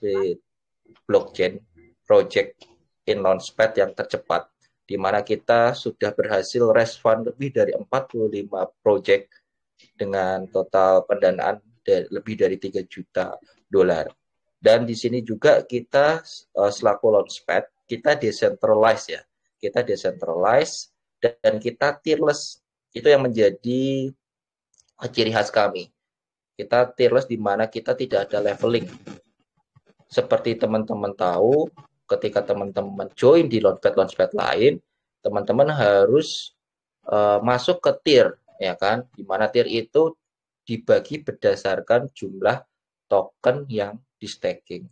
update blockchain project in Launchpad yang tercepat, di mana kita sudah berhasil raise fund lebih dari 45 project dengan total pendanaan lebih dari 3 juta dolar. Dan di sini juga kita selaku Launchpad, kita decentralized ya. Kita decentralized dan kita tierless. Itu yang menjadi ciri khas kami. Kita tierless di mana kita tidak ada leveling. Seperti teman-teman tahu, ketika teman-teman join di Launchpad lain, teman-teman harus masuk ke tier, ya kan? Di mana tier itu dibagi berdasarkan jumlah token yang di staking.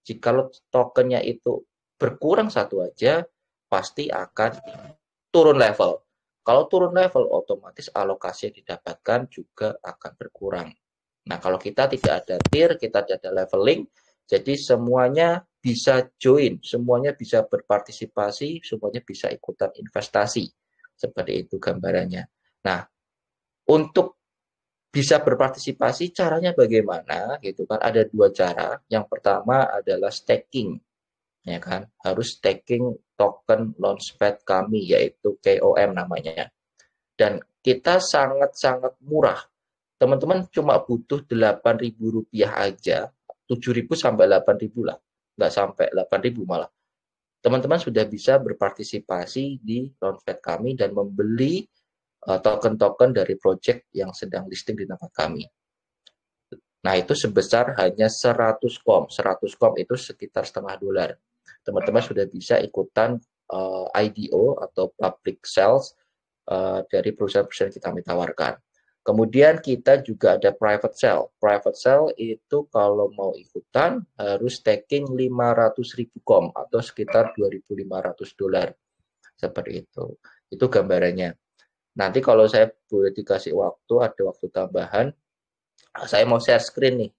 Jika tokennya itu berkurang satu aja, pasti akan turun level. Kalau turun level, otomatis alokasi yang didapatkan juga akan berkurang. Nah, kalau kita tidak ada tier, kita tidak ada leveling, jadi semuanya bisa join, semuanya bisa berpartisipasi, semuanya bisa ikutan investasi. Seperti itu gambarannya. Nah, untuk bisa berpartisipasi, caranya bagaimana? Gitu kan, ada dua cara. Yang pertama adalah staking, ya kan? Harus staking token Launchpad kami, yaitu KOM namanya. Dan kita sangat-sangat murah. Teman-teman cuma butuh Rp8.000 aja, 7.000 sampai 8.000 lah, nggak sampai 8.000 malah. Teman-teman sudah bisa berpartisipasi di Launchpad kami dan membeli token-token dari project yang sedang listing di tempat kami. Nah, itu sebesar hanya 100 kom. 100 kom itu sekitar $0,5. Teman-teman sudah bisa ikutan IDO atau public sales dari perusahaan-perusahaan yang kita tawarkan. Kemudian kita juga ada private sale. Private sale itu kalau mau ikutan harus staking 500.000 kom atau sekitar $2.500. Seperti itu. Itu gambarannya. Nanti kalau saya boleh dikasih waktu, ada waktu tambahan, saya mau share screen nih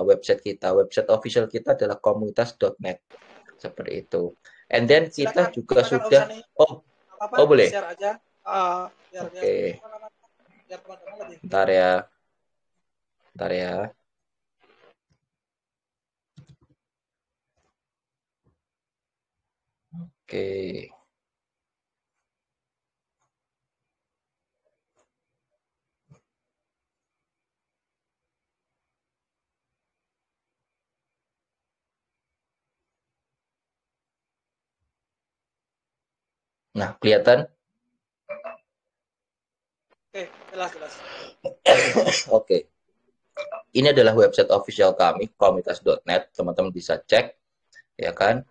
website kita. Website official kita adalah komunitas.net. Seperti itu. And then kita silakan, juga silakan sudah, oh boleh. Share aja. Oke. Biar teman-teman lebih. Bentar ya. Bentar ya. Oke. Nah, kelihatan? Oke, jelas. Oke. Ini adalah website official kami, komunitas.net. Teman-teman bisa cek, ya kan?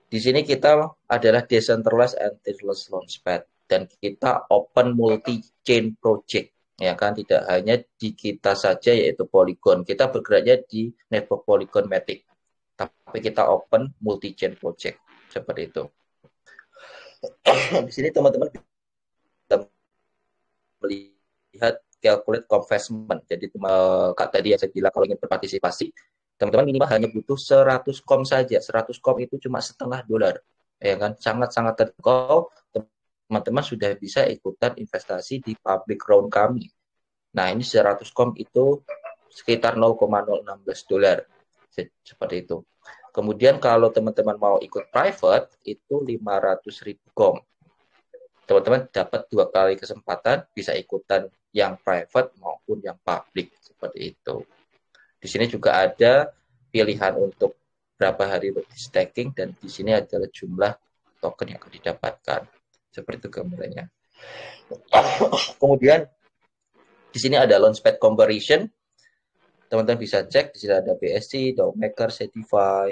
Di sini kita adalah decentralized and tierless launchpad dan kita open multi-chain project, ya kan? Tidak hanya di kita saja yaitu Polygon. Kita bergeraknya di network Polygon Matic. Tapi kita open multi-chain project seperti itu. Di sini teman-teman bisa melihat calculate investment. Jadi Kak tadi yang saya bilang kalau ingin berpartisipasi, teman-teman minimal hanya butuh 100 kom saja. 100 kom itu cuma $0,5. Ya kan? Sangat-sangat terjangkau. Teman-teman sudah bisa ikutan investasi di public round kami. Nah, ini 100 kom itu sekitar $0,016. Seperti itu. Kemudian kalau teman-teman mau ikut private, itu 500.000 kom. Teman-teman dapat 2 kali kesempatan bisa ikutan yang private maupun yang public seperti itu. Di sini juga ada pilihan untuk berapa hari di staking dan di sini adalah jumlah token yang akan didapatkan. Seperti itu gambarnya. Kemudian di sini ada Launchpad Comparison. Teman-teman bisa cek di sini ada BSC, Dogmaker, Sedify,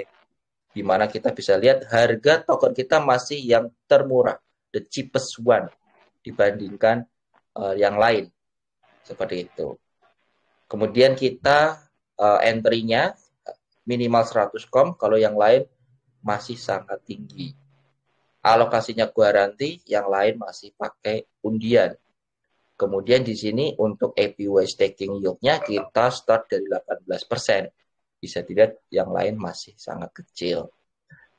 di mana kita bisa lihat harga token kita masih yang termurah, the cheapest one dibandingkan yang lain. Seperti itu. Kemudian kita entry-nya minimal 100 kom, kalau yang lain masih sangat tinggi. Alokasinya garansi, yang lain masih pakai undian. Kemudian di sini untuk APY staking yield-nya kita start dari 18%. Bisa dilihat yang lain masih sangat kecil.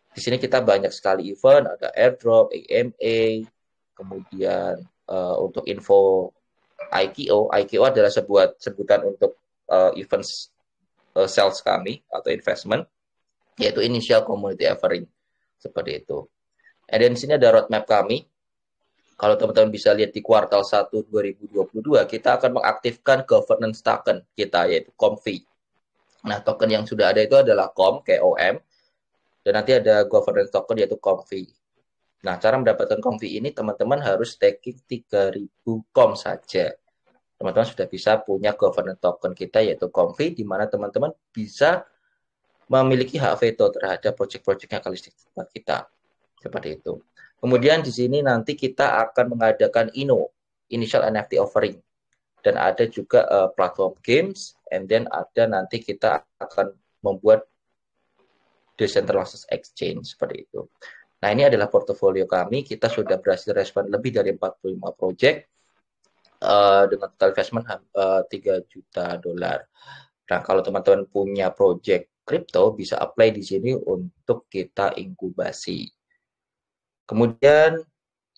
Di sini kita banyak sekali event, ada airdrop, AMA, kemudian untuk info ICO. ICO adalah sebutan untuk event sales kami atau investment. yaitu initial community offering seperti itu. Dan di sini ada roadmap kami. Kalau teman-teman bisa lihat di kuartal 1 2022, kita akan mengaktifkan governance token kita, yaitu COMFI. Nah, token yang sudah ada itu adalah KOM, dan nanti ada governance token yaitu COMFI. Nah, cara mendapatkan COMFI ini, teman-teman harus staking 3.000 COM saja. Teman-teman sudah bisa punya governance token kita, yaitu COMFI, di mana teman-teman bisa memiliki hak veto terhadap proyek-proyek yang akan listing di tempat kita. Seperti itu. Kemudian di sini nanti kita akan mengadakan Initial NFT Offering. Dan ada juga platform games, and then ada nanti kita akan membuat decentralized exchange, seperti itu. Nah, ini adalah portofolio kami. Kita sudah berhasil respon lebih dari 45 project dengan total investment $3 juta. Nah, kalau teman-teman punya project crypto, bisa apply di sini untuk kita inkubasi. Kemudian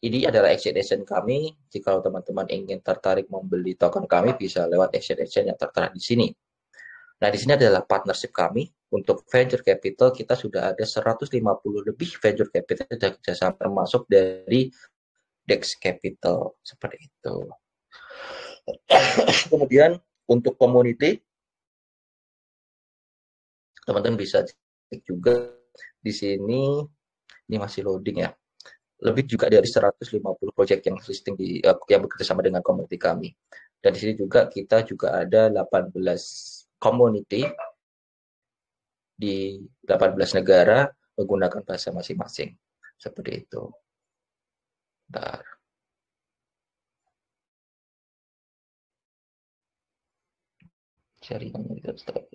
ini adalah exchange kami. Jika teman-teman ingin tertarik membeli token kami, bisa lewat exchange yang tertera di sini. Nah, di sini adalah partnership kami. Untuk venture capital, kita sudah ada 150 lebih venture capital yang kerjasama, termasuk dari Dex Capital. Seperti itu. Kemudian, untuk community, teman-teman bisa cek juga di sini. Ini masih loading ya. Lebih juga dari 150 proyek yang listing yang bekerja sama dengan community kami. Dan di sini juga kita juga ada 18 community di 18 negara menggunakan bahasa masing-masing. Seperti itu. Bentar. Jaringannya kita stop.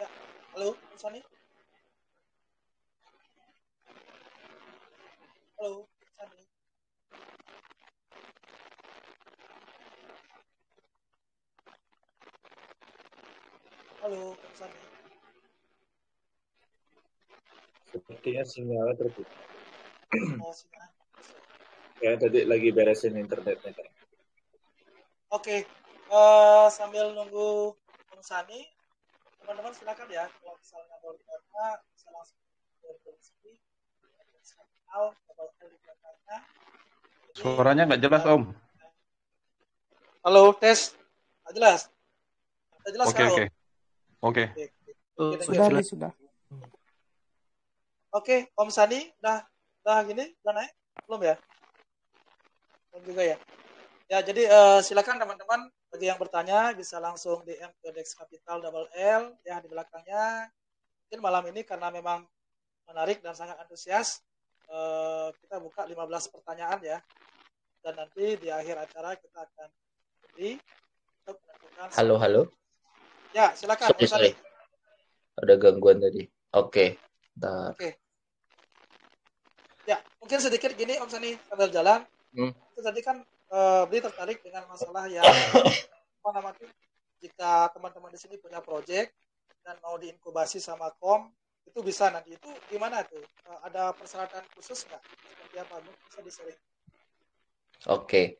Ya, halo, Sani. Halo, Sani. Halo, Sani. Sepertinya sinyalnya terputus. Oh, sinyal. Ya, tadi lagi beresin internetnya. Oke, sambil nunggu Bung Sani, teman-teman silakan ya. Kalau misalnya mau bertanya, bisa langsung ke sini. Kapital, double L di belakangnya. Suaranya nggak jelas, Om. Halo, tes. Nggak jelas? Nggak jelas kan, Om? Oke. Sudah. Oke, Om Sani, udah gini, udah naik? Belum ya? Belum juga ya? Ya, jadi silakan teman-teman bagi yang bertanya bisa langsung DM ke Dex Capital double L ya di belakangnya. Mungkin malam ini karena memang menarik dan sangat antusias, kita buka 15 pertanyaan ya. Dan nanti di akhir acara kita akan beri untuk menentukan. Halo. Ya, silakan Om Sani. Ada gangguan tadi. Oke. Ya, mungkin sedikit gini Om Sani sambil jalan. Itu tadi kan beli tertarik dengan masalah yang apa namanya, jika teman-teman di sini punya project dan mau diinkubasi sama KOM, itu bisa nanti itu gimana tuh? Ada persyaratan khusus nggak? Seperti apa? Bisa di-sharing. Oke.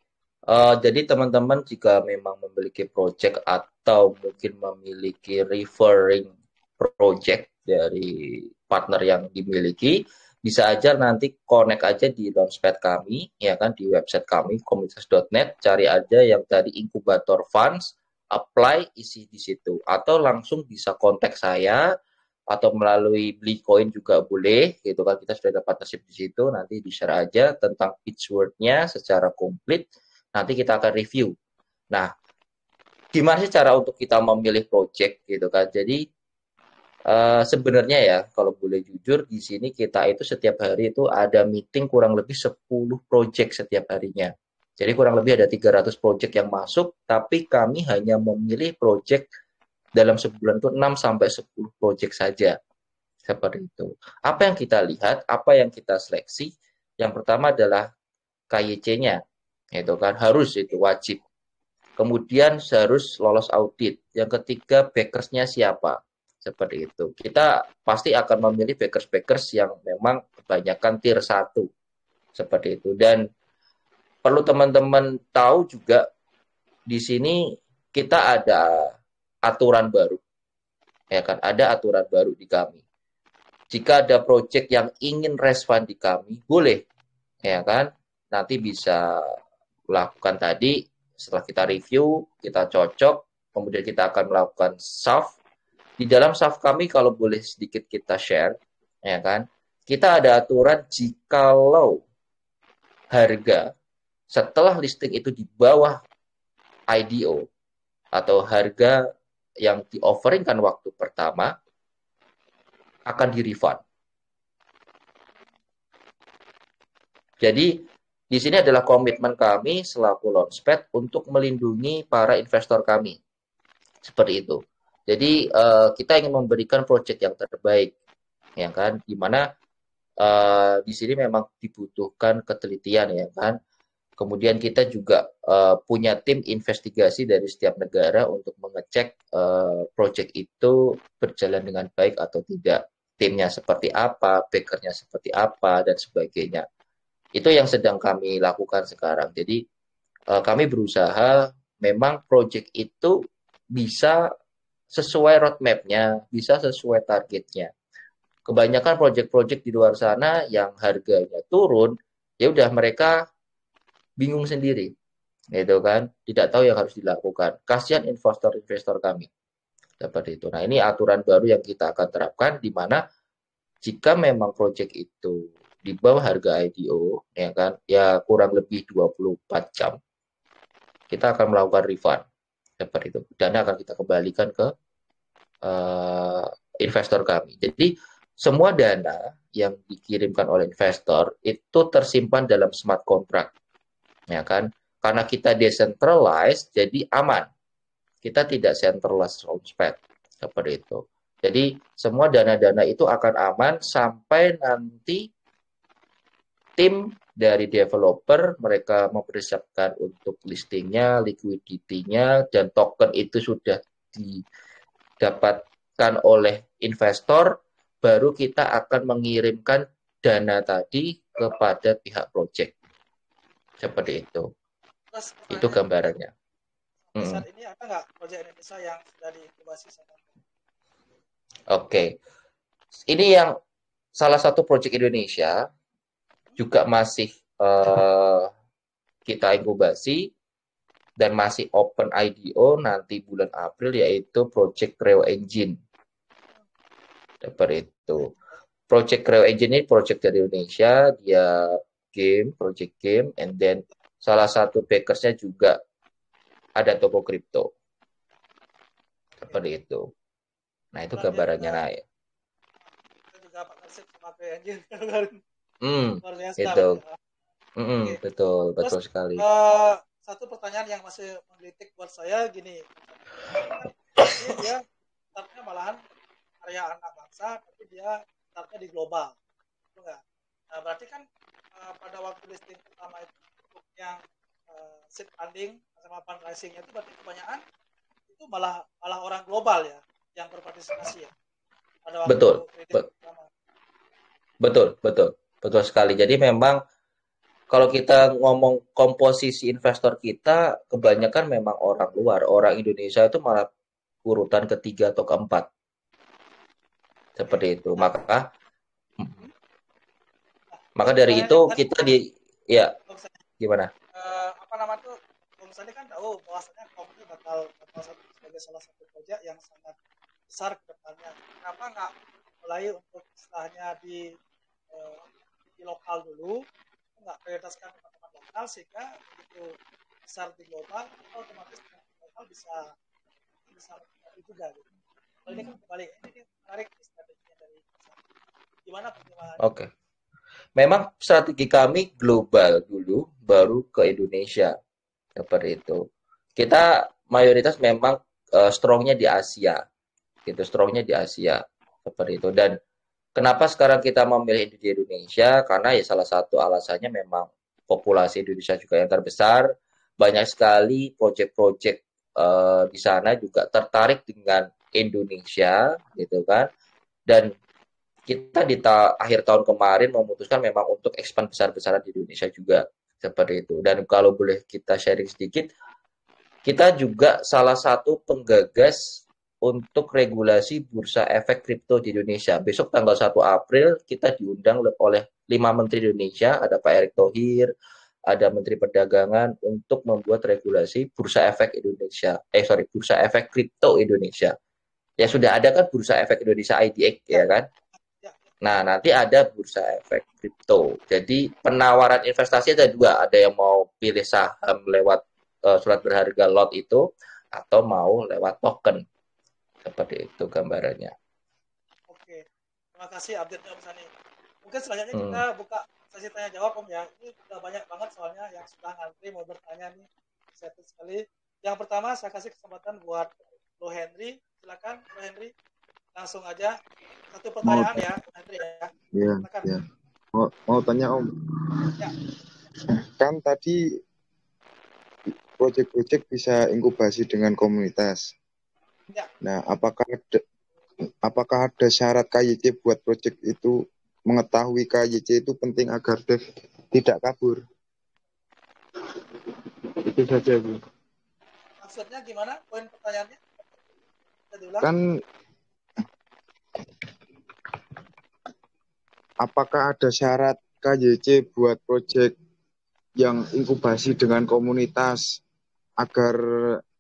Jadi teman-teman jika memang memiliki project atau mungkin memiliki referring project dari partner yang dimiliki, bisa aja nanti connect aja di launchpad kami, ya kan, di website kami, komunitas.net, cari aja yang tadi inkubator funds, apply, isi di situ. Atau langsung bisa kontak saya, atau melalui beli koin juga boleh, gitu kan, kita sudah ada partnership di situ, nanti di-share aja tentang pitch word-nya secara komplit, nanti kita akan review. Nah, gimana sih cara untuk kita memilih project, gitu kan, jadi Sebenarnya ya, kalau boleh jujur, di sini kita itu setiap hari itu ada meeting kurang lebih 10 project setiap harinya. Jadi kurang lebih ada 300 project yang masuk, tapi kami hanya memilih project dalam sebulan itu 6 sampai 10 project saja. Seperti itu. Apa yang kita lihat, apa yang kita seleksi, yang pertama adalah KYC-nya. Itu kan harus, itu wajib. Kemudian harus lolos audit. Yang ketiga, backersnya siapa. Seperti itu. Kita pasti akan memilih backers-backers yang memang kebanyakan tier 1. Seperti itu. Dan perlu teman-teman tahu juga, di sini kita ada aturan baru. Ya kan, ada aturan baru di kami. Jika ada project yang ingin respon di kami, boleh. Ya kan, nanti bisa lakukan tadi, setelah kita review, kita cocok, kemudian kita akan melakukan SAF. Di dalam SAF kami, kalau boleh sedikit kita share, ya kan, kita ada aturan jikalau harga setelah listing itu di bawah IDO atau harga yang di-offeringkan waktu pertama, akan di-refund. Jadi, di sini adalah komitmen kami selaku Launchpad untuk melindungi para investor kami. Seperti itu. Jadi, kita ingin memberikan project yang terbaik, ya kan? Di mana di sini memang dibutuhkan ketelitian, ya kan? Kemudian kita juga punya tim investigasi dari setiap negara untuk mengecek project itu berjalan dengan baik atau tidak. Timnya seperti apa, backernya seperti apa, dan sebagainya. Itu yang sedang kami lakukan sekarang. Jadi kami berusaha memang project itu bisa sesuai roadmap-nya, bisa sesuai targetnya. Kebanyakan project-project di luar sana yang harganya turun, ya udah mereka bingung sendiri, gitu kan? Tidak tahu yang harus dilakukan. Kasihan investor-investor kami. Seperti itu. Nah, ini aturan baru yang kita akan terapkan, di mana jika memang project itu di bawah harga IDO, ya kan, ya kurang lebih 24 jam, kita akan melakukan refund. Seperti itu. Dana akan kita kembalikan ke investor kami. Jadi, semua dana yang dikirimkan oleh investor itu tersimpan dalam smart contract. Ya kan? Karena kita decentralized, jadi aman. Kita tidak centralized launchpad. Seperti itu. Jadi, semua dana-dana itu akan aman sampai nanti tim dari developer, mereka mempersiapkan untuk listingnya, liquidity-nya, dan token itu sudah didapatkan oleh investor, baru kita akan mengirimkan dana tadi kepada pihak project. Seperti itu. Terus Itu gambarannya. saat ini ada nggak proyek Indonesia yang sudah diinkubasi sama? Oke. Ini yang salah satu proyek Indonesia juga masih kita inkubasi dan masih open IDO nanti bulan April, yaitu Project Creo Engine. Seperti itu. Project Creo Engine ini project dari Indonesia, dia game, project game, and then salah satu backersnya juga ada toko kripto. Seperti itu. Nah, itu gambarannya naik. Kita juga partnership sama Creo Engine. Luar biasa. Itu. Oke. Betul, Terus, betul sekali. Satu pertanyaan yang masih menggelitik buat saya gini, ini dia startnya malahan karya anak bangsa, tapi dia startnya di global, betul nggak? Nah, berarti kan pada waktu listing pertama itu untuk yang seed funding sama fundraising itu berarti kebanyakan itu malah orang global ya yang berpartisipasi ya pada waktu pertama. Betul sekali. Jadi memang kalau kita ngomong komposisi investor kita, kebanyakan memang orang luar. Orang Indonesia itu malah urutan ketiga atau keempat. Seperti itu. Maka dari itu kita ya gimana? Apa nama tuh? Bung Sandi kan tahu bahwasanya Kom ini bakal sebagai salah satu proyek yang sangat besar ke depannya. Kenapa nggak mulai untuk istilahnya di lokal dulu, nggak prioritaskan teman-teman lokal sehingga begitu besar di global, otomatis teman lokal bisa juga gitu. Kalau ini kan kembali, ini menarik strateginya dari gimana pertimbangannya? Oke. Memang strategi kami global dulu, baru ke Indonesia. Seperti itu. Kita mayoritas memang strongnya di Asia. Gitu, strongnya di Asia. Seperti itu. Dan kenapa sekarang kita memilih di Indonesia? Karena ya salah satu alasannya memang populasi Indonesia juga yang terbesar. Banyak sekali proyek-proyek di sana juga tertarik dengan Indonesia, gitu kan. Dan kita di akhir tahun kemarin memutuskan memang untuk expand besar-besaran di Indonesia juga seperti itu. Dan kalau boleh kita sharing sedikit, kita juga salah satu penggagas untuk regulasi bursa efek kripto di Indonesia. Besok tanggal 1 April kita diundang oleh 5 menteri Indonesia, ada Pak Erick Thohir, ada Menteri Perdagangan untuk membuat regulasi bursa efek Indonesia. Bursa efek kripto Indonesia. Ya sudah ada kan bursa efek Indonesia IDX ya kan? Nah, nanti ada bursa efek kripto. Jadi penawaran investasi ada dua. Ada yang mau pilih saham lewat surat berharga lot itu, atau mau lewat token. Seperti itu gambarannya. Oke, terima kasih update-nya Om Sani. Mungkin selanjutnya kita buka sesi tanya jawab Om ya. Ini udah banyak banget soalnya yang sudah ngantri mau bertanya nih. Sehat sekali. Yang pertama saya kasih kesempatan buat Bro Henry. Silakan Bro Henry. Langsung aja satu pertanyaan ya, Henry ya. Iya, ya. Mau tanya Om. Ya. Kan tadi proyek-proyek bisa inkubasi dengan komunitas. Ya. Nah, apakah ada syarat KYC buat proyek itu? Mengetahui KYC itu penting agar dev tidak kabur. Itu saja, Bu. Maksudnya gimana? Poin pertanyaannya? Kan apakah ada syarat KYC buat proyek yang inkubasi dengan komunitas agar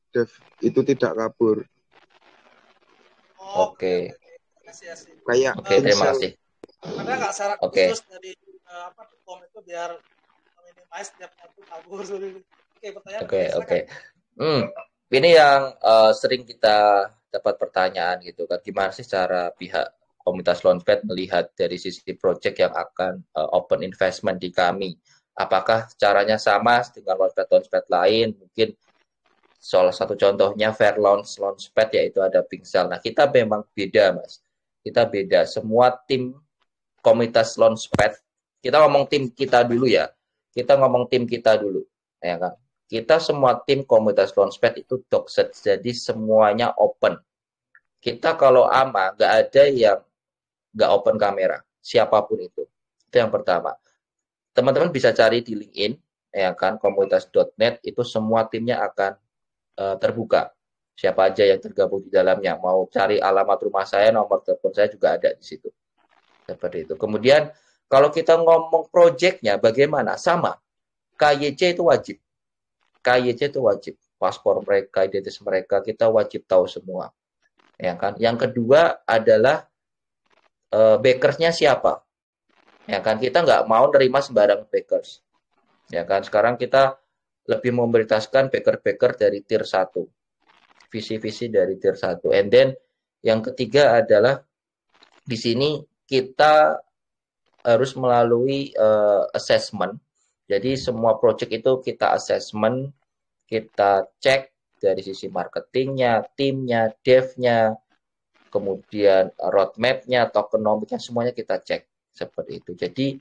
dev itu tidak kabur? Oke. Kayak terima kasih. Ada nggak syarat khusus dari POM itu biar minimize tiap satu kabur? Oke, pertanyaan. Oke. Ini yang sering kita dapat pertanyaan gitu kan. Gimana sih cara pihak komunitas Launchpad melihat dari sisi project yang akan open investment di kami? Apakah caranya sama dengan Launchpad lain? Mungkin salah satu contohnya Fair Launchpad yaitu ada Pingsel. Nah, kita memang beda, Mas. Kita beda. Semua tim komunitas Launchpad, kita ngomong tim kita dulu ya. Kita ngomong tim kita dulu, ya kan? Kita semua tim komunitas Launchpad itu doxed, jadi semuanya open. Kita kalau AMA, nggak ada yang nggak open kamera, siapapun itu. Itu yang pertama. Teman-teman bisa cari di LinkedIn, ya kan, komunitas.net, itu semua timnya akan terbuka. Siapa aja yang tergabung di dalamnya. Mau cari alamat rumah saya, nomor telepon saya juga ada di situ. Seperti itu. Kemudian, kalau kita ngomong proyeknya, bagaimana? Sama. KYC itu wajib. KYC itu wajib. Paspor mereka, identitas mereka, kita wajib tahu semua. Ya kan? Yang kedua adalah backersnya siapa. Ya kan? Kita nggak mau nerima sembarang backers. Ya kan? Sekarang kita lebih memprioritaskan backer-backer dari tier 1. Visi-visi dari tier 1. And then yang ketiga adalah di sini kita harus melalui assessment. Jadi semua project itu kita assessment, kita cek dari sisi marketingnya, timnya, devnya, kemudian roadmap-nya, tokenomics-nya, semuanya kita cek. Seperti itu. Jadi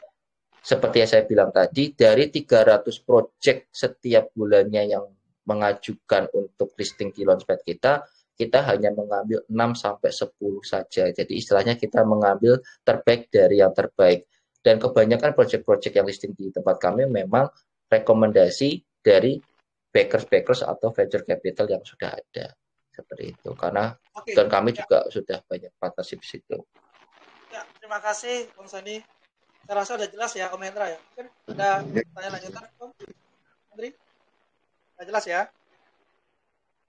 seperti yang saya bilang tadi, dari 300 project setiap bulannya yang mengajukan untuk listing di Launchpad kita hanya mengambil 6-10 saja. Jadi istilahnya kita mengambil terbaik dari yang terbaik. Dan kebanyakan project-project yang listing di tempat kami memang rekomendasi dari backers atau venture capital yang sudah ada. Seperti itu. Karena dan kami juga sudah banyak partnership di situ. Ya, terima kasih Om Sandi. Saya rasa udah jelas ya Om Hendra ya. Mungkin ada pertanyaan lanjutan Om Hendri? Udah jelas ya?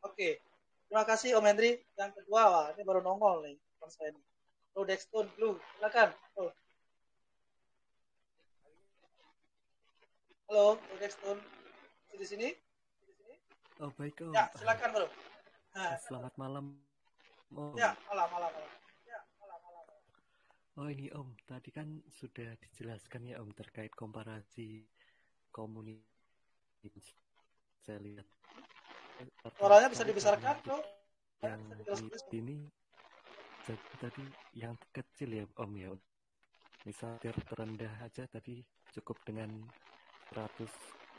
Oke. Terima kasih Om Hendri. Yang kedua, wah ini baru nongol nih Om saya ini. Bro Dexton Blue, silakan. Halo, Bro Dexton. Di sini? Oh baik Om. Ya, silakan Bro. Selamat malam. Om. Ya, malam. Oh ini Om, tadi kan sudah dijelaskan ya Om terkait komparasi komunitas. Saya lihat Suaranya bisa dibesarkan tuh. yang ini tadi yang kecil ya Om ya. Misal tier terendah aja tadi cukup dengan 100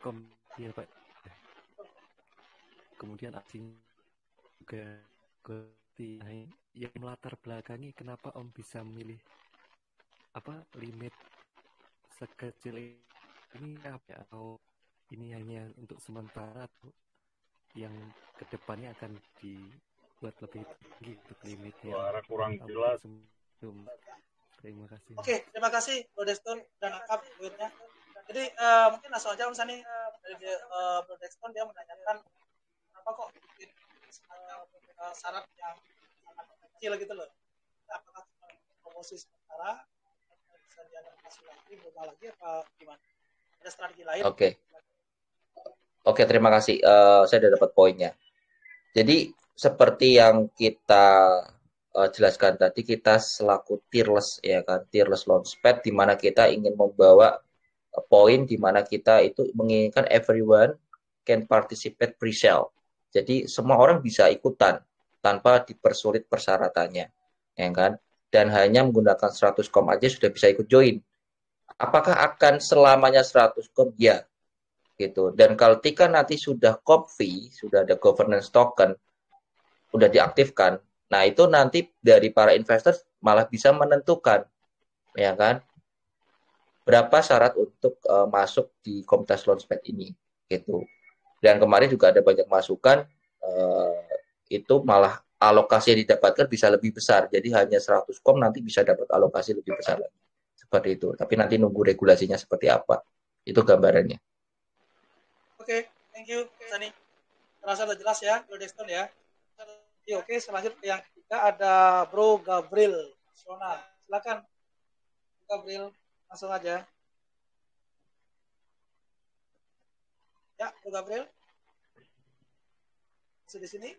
kom ya Pak. Kemudian asing juga yang melatar belakangi kenapa Om bisa memilih limit sekecil ini apa ya? Atau ini hanya untuk sementara atau yang kedepannya akan dibuat lebih tinggi untuk limitnya? Suara kurang jelas. Terima kasih. Oke, terima kasih Bro Deston dan Akap duitnya. Jadi mungkin langsung aja Om Sani dari Bro Deston dia menanyakan kenapa kok bikin syarat yang sangat kecil gitu loh. Apakah promosi sementara bisa diadaptasi lagi, berubah lagi apa gimana? Ada strategi lain? Oke, terima kasih. Saya sudah dapat poinnya. Jadi seperti yang kita jelaskan tadi, kita selaku tierless ya kan, tierless launchpad di mana kita ingin membawa poin di mana kita itu menginginkan everyone can participate pre-sale. Jadi semua orang bisa ikutan tanpa dipersulit persyaratannya, ya kan? Dan hanya menggunakan 100 kom aja sudah bisa ikut join. Apakah akan selamanya 100 kom? Ya, gitu. Dan kalau ketika nanti sudah COP-V, sudah ada governance token, sudah diaktifkan, nah itu nanti dari para investor malah bisa menentukan, ya kan, berapa syarat untuk masuk di komunitas launchpad ini, gitu. Dan kemarin juga ada banyak masukan, itu malah alokasi yang didapatkan bisa lebih besar. Jadi hanya 100 kom nanti bisa dapat alokasi lebih besar lagi. Seperti itu. Tapi nanti nunggu regulasinya seperti apa. Itu gambarannya. Oke, thank you, Sani. Terasa udah jelas ya, Bro Deston ya. Oke, selanjutnya yang ketiga ada Bro Gabriel Sona. Silakan, Gabriel, langsung aja. Ya, Bro Gabriel. Masih di sini?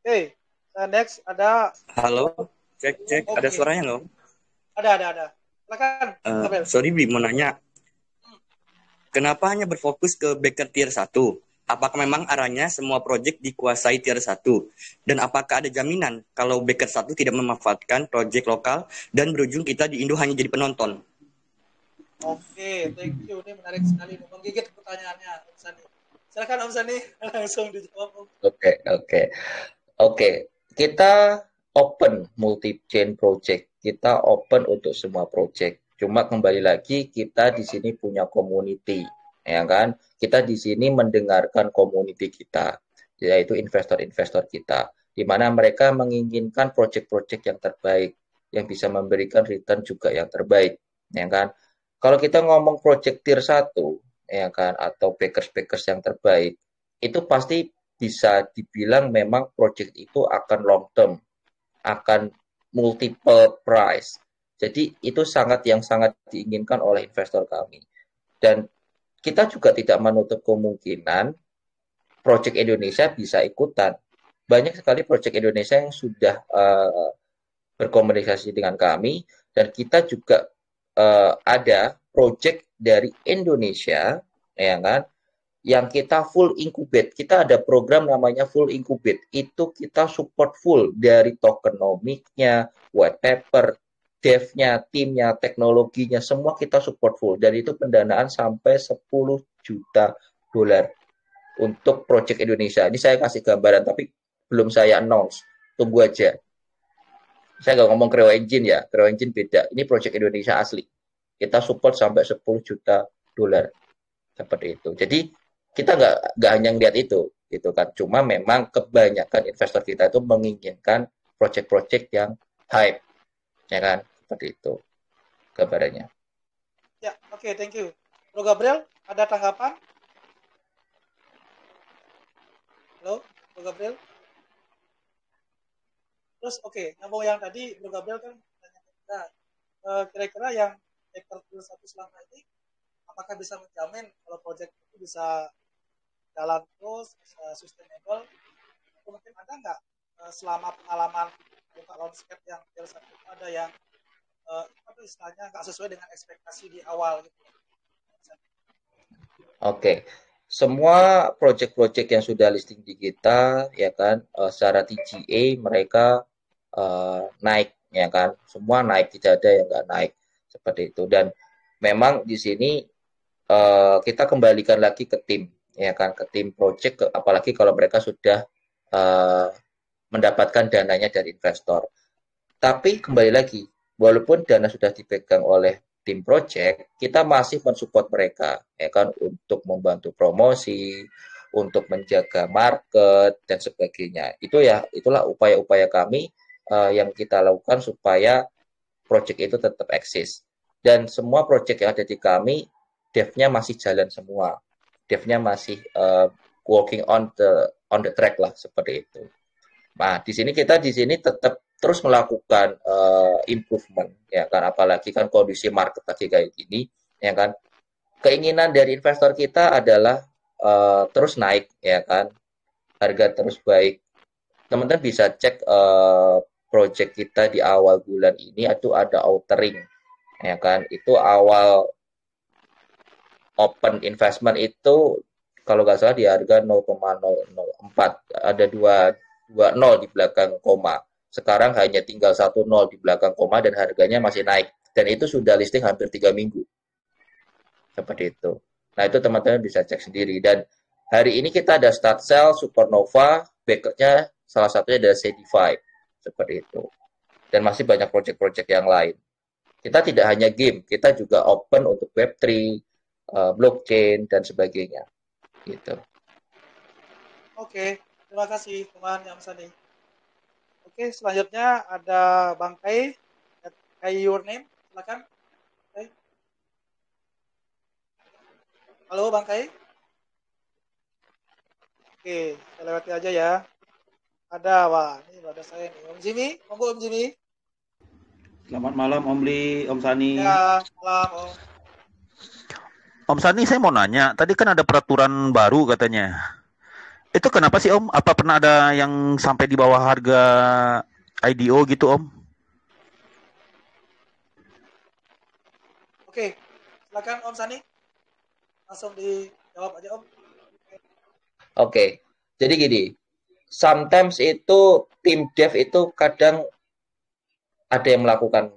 Oke, next ada. Halo, cek. Okay. Ada suaranya nggak? Ada. Silakan, Gabriel. Sorry, mau nanya. Kenapa hanya berfokus ke backer tier 1? Apakah memang arahnya semua proyek dikuasai tier 1? Dan apakah ada jaminan kalau backer 1 tidak memanfaatkan proyek lokal dan berujung kita di Indo hanya jadi penonton? Oke, thank you. Ini menarik sekali. Menggigit pertanyaannya, Om Sani. Silakan Om Sani, langsung dijawab. Oke. Kita open multi-chain project. Kita open untuk semua project. Cuma kembali lagi kita di sini punya community, ya kan? Kita di sini mendengarkan community kita, yaitu investor-investor kita, di mana mereka menginginkan project-project yang terbaik, yang bisa memberikan return juga yang terbaik, ya kan? Kalau kita ngomong project tier 1, ya kan, atau backers yang terbaik, itu pasti bisa dibilang memang project itu akan long term, akan multiple price. Jadi itu sangat diinginkan oleh investor kami. Dan kita juga tidak menutup kemungkinan project Indonesia bisa ikutan. Banyak sekali project Indonesia yang sudah berkomunikasi dengan kami, dan kita juga ada project dari Indonesia, ya kan, yang kita full incubate. Kita ada program namanya full incubate. Itu kita support full dari tokenomics-nya, white paper, dev-nya, timnya, teknologinya, semua kita support full. Dan itu pendanaan sampai 10 juta dolar untuk project Indonesia. Ini saya kasih gambaran, tapi belum saya announce. Tunggu aja. Saya nggak ngomong Creo Engine ya. Creo Engine beda. Ini project Indonesia asli. Kita support sampai 10 juta dolar. Seperti itu. Jadi kita nggak hanya lihat itu, gitu kan. Cuma memang kebanyakan investor kita itu menginginkan project-project yang hype, ya kan, seperti itu gambarannya. Ya, oke, thank you. Bro Gabriel, ada tanggapan? Halo, Bro Gabriel. Terus nyambung yang tadi Bro Gabriel kan kira-kira yang backer tier 1 selama ini apakah bisa menjamin kalau project itu bisa jalan terus, bisa sustainable? Mungkin ada nggak selama pengalaman buka launchpad yang tier 1 itu ada yang apa istilahnya nggak sesuai dengan ekspektasi di awal gitu. Oke. Semua project-project yang sudah listing di kita ya kan secara TGA mereka naik ya kan. Semua naik, tidak ada yang nggak naik seperti itu. Dan memang di sini kita kembalikan lagi ke tim ya kan, ke tim project apalagi kalau mereka sudah mendapatkan dananya dari investor. Tapi kembali lagi, walaupun dana sudah dipegang oleh tim project, kita masih mensupport mereka, ya kan, untuk membantu promosi, untuk menjaga market dan sebagainya. Itulah upaya-upaya kami yang kita lakukan supaya project itu tetap eksis. Dan semua project yang ada di kami, dev-nya masih jalan semua, dev-nya masih working on the track lah seperti itu. Nah, kita di sini tetap terus melakukan improvement ya kan, apalagi kan kondisi market lagi kayak gini ya kan. Keinginan dari investor kita adalah terus naik ya kan, harga terus baik. Teman-teman bisa cek project kita di awal bulan ini itu ada outering ya kan, itu awal open investment itu kalau nggak salah di harga 0,004, ada 2,0 di belakang koma. Sekarang hanya tinggal 1,0 di belakang koma dan harganya masih naik. Dan itu sudah listing hampir 3 minggu. Seperti itu. Nah, itu teman-teman bisa cek sendiri. Dan hari ini kita ada start sell, Supernova, backernya salah satunya ada Cedify. Seperti itu. Dan masih banyak project-project yang lain. Kita tidak hanya game, kita juga open untuk Web3, blockchain, dan sebagainya. Gitu. Oke. Terima kasih teman Yamsani. Oke, selanjutnya ada Bang Kai. Kai your name, silakan. Kai. Halo Bang Kai. Oke, saya lewati aja ya. Ini ada saya nih. Om Jimmy, monggo Om Jimmy. Selamat malam Om Li, Om Sani. Ya, malam Om. Om Sani, saya mau nanya. Tadi kan ada peraturan baru katanya. Itu kenapa sih Om? Apa pernah ada yang sampai di bawah harga IDO gitu Om? Oke, silakan Om Sani. Langsung dijawab aja Om. Oke, jadi gini. Sometimes itu tim dev itu kadang ada yang melakukan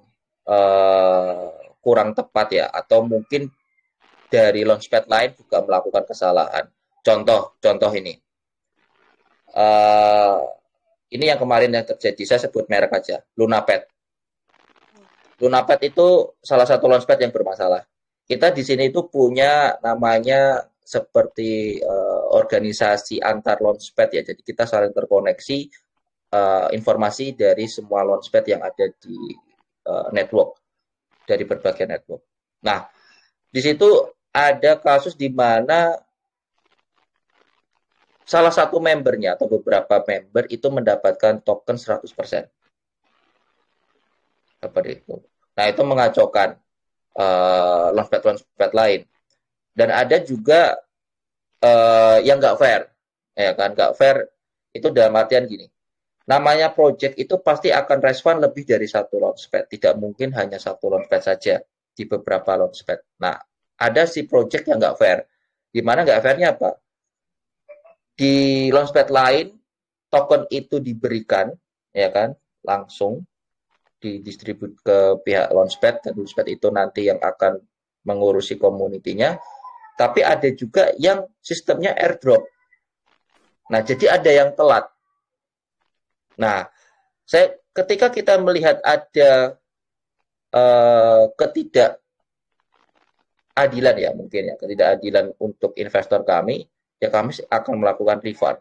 kurang tepat ya, atau mungkin dari launchpad lain juga melakukan kesalahan. Contoh ini. Ini yang kemarin yang terjadi, saya sebut merek aja, Lunapad. Lunapad itu salah satu launchpad yang bermasalah. Kita di sini itu punya namanya seperti organisasi antar launchpad ya, jadi kita saling terkoneksi informasi dari semua launchpad yang ada di network, dari berbagai network. Nah, di situ ada kasus di mana salah satu membernya atau beberapa member itu mendapatkan token 100%. Seperti itu. Nah, itu mengacaukan launchpad lain. Dan ada juga yang nggak fair. Ya kan, nggak fair itu dalam artian gini. Namanya project itu pasti akan respon lebih dari satu launchpad. Tidak mungkin hanya satu launchpad saja di beberapa launchpad. Nah, ada si project yang nggak fair. Di mana nggak fairnya apa? Di launchpad lain, token itu diberikan, ya kan, langsung didistribut ke pihak launchpad, dan launchpad itu nanti yang akan mengurusi community-nya. Tapi ada juga yang sistemnya airdrop. Nah, jadi ada yang telat. Nah, ketika kita melihat ada ketidakadilan ya, mungkin ya, ketidakadilan untuk investor kami, ya kami akan melakukan refund.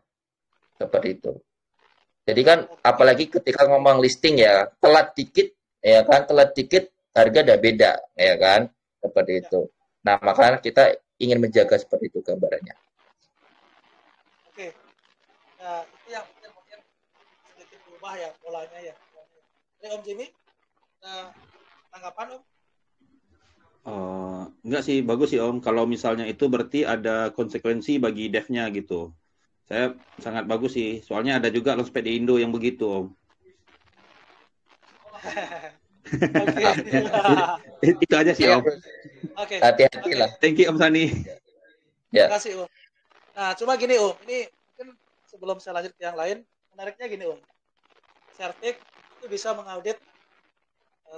Seperti itu. Jadi kan apalagi ketika ngomong listing ya, telat dikit ya kan, telat dikit harga udah beda ya kan, seperti itu. Nah, makanya kita ingin menjaga seperti itu gambarannya. Oke. Nah, itu yang mungkin sedikit berubah ya polanya ya. Jadi Om Jimmy, tanggapan Om? Enggak sih, bagus sih Om. Kalau misalnya itu berarti ada konsekuensi bagi dev-nya gitu. Saya sangat bagus sih. Soalnya ada juga launchpad di Indo yang begitu, Om. Oke. Itu aja sih, Om. Oke. Hati-hati lah. Thank you, Om Sani. Terima kasih, Om. Nah, cuma gini, Om. Ini mungkin sebelum saya lanjut ke yang lain, menariknya gini, Om. Certik itu bisa mengaudit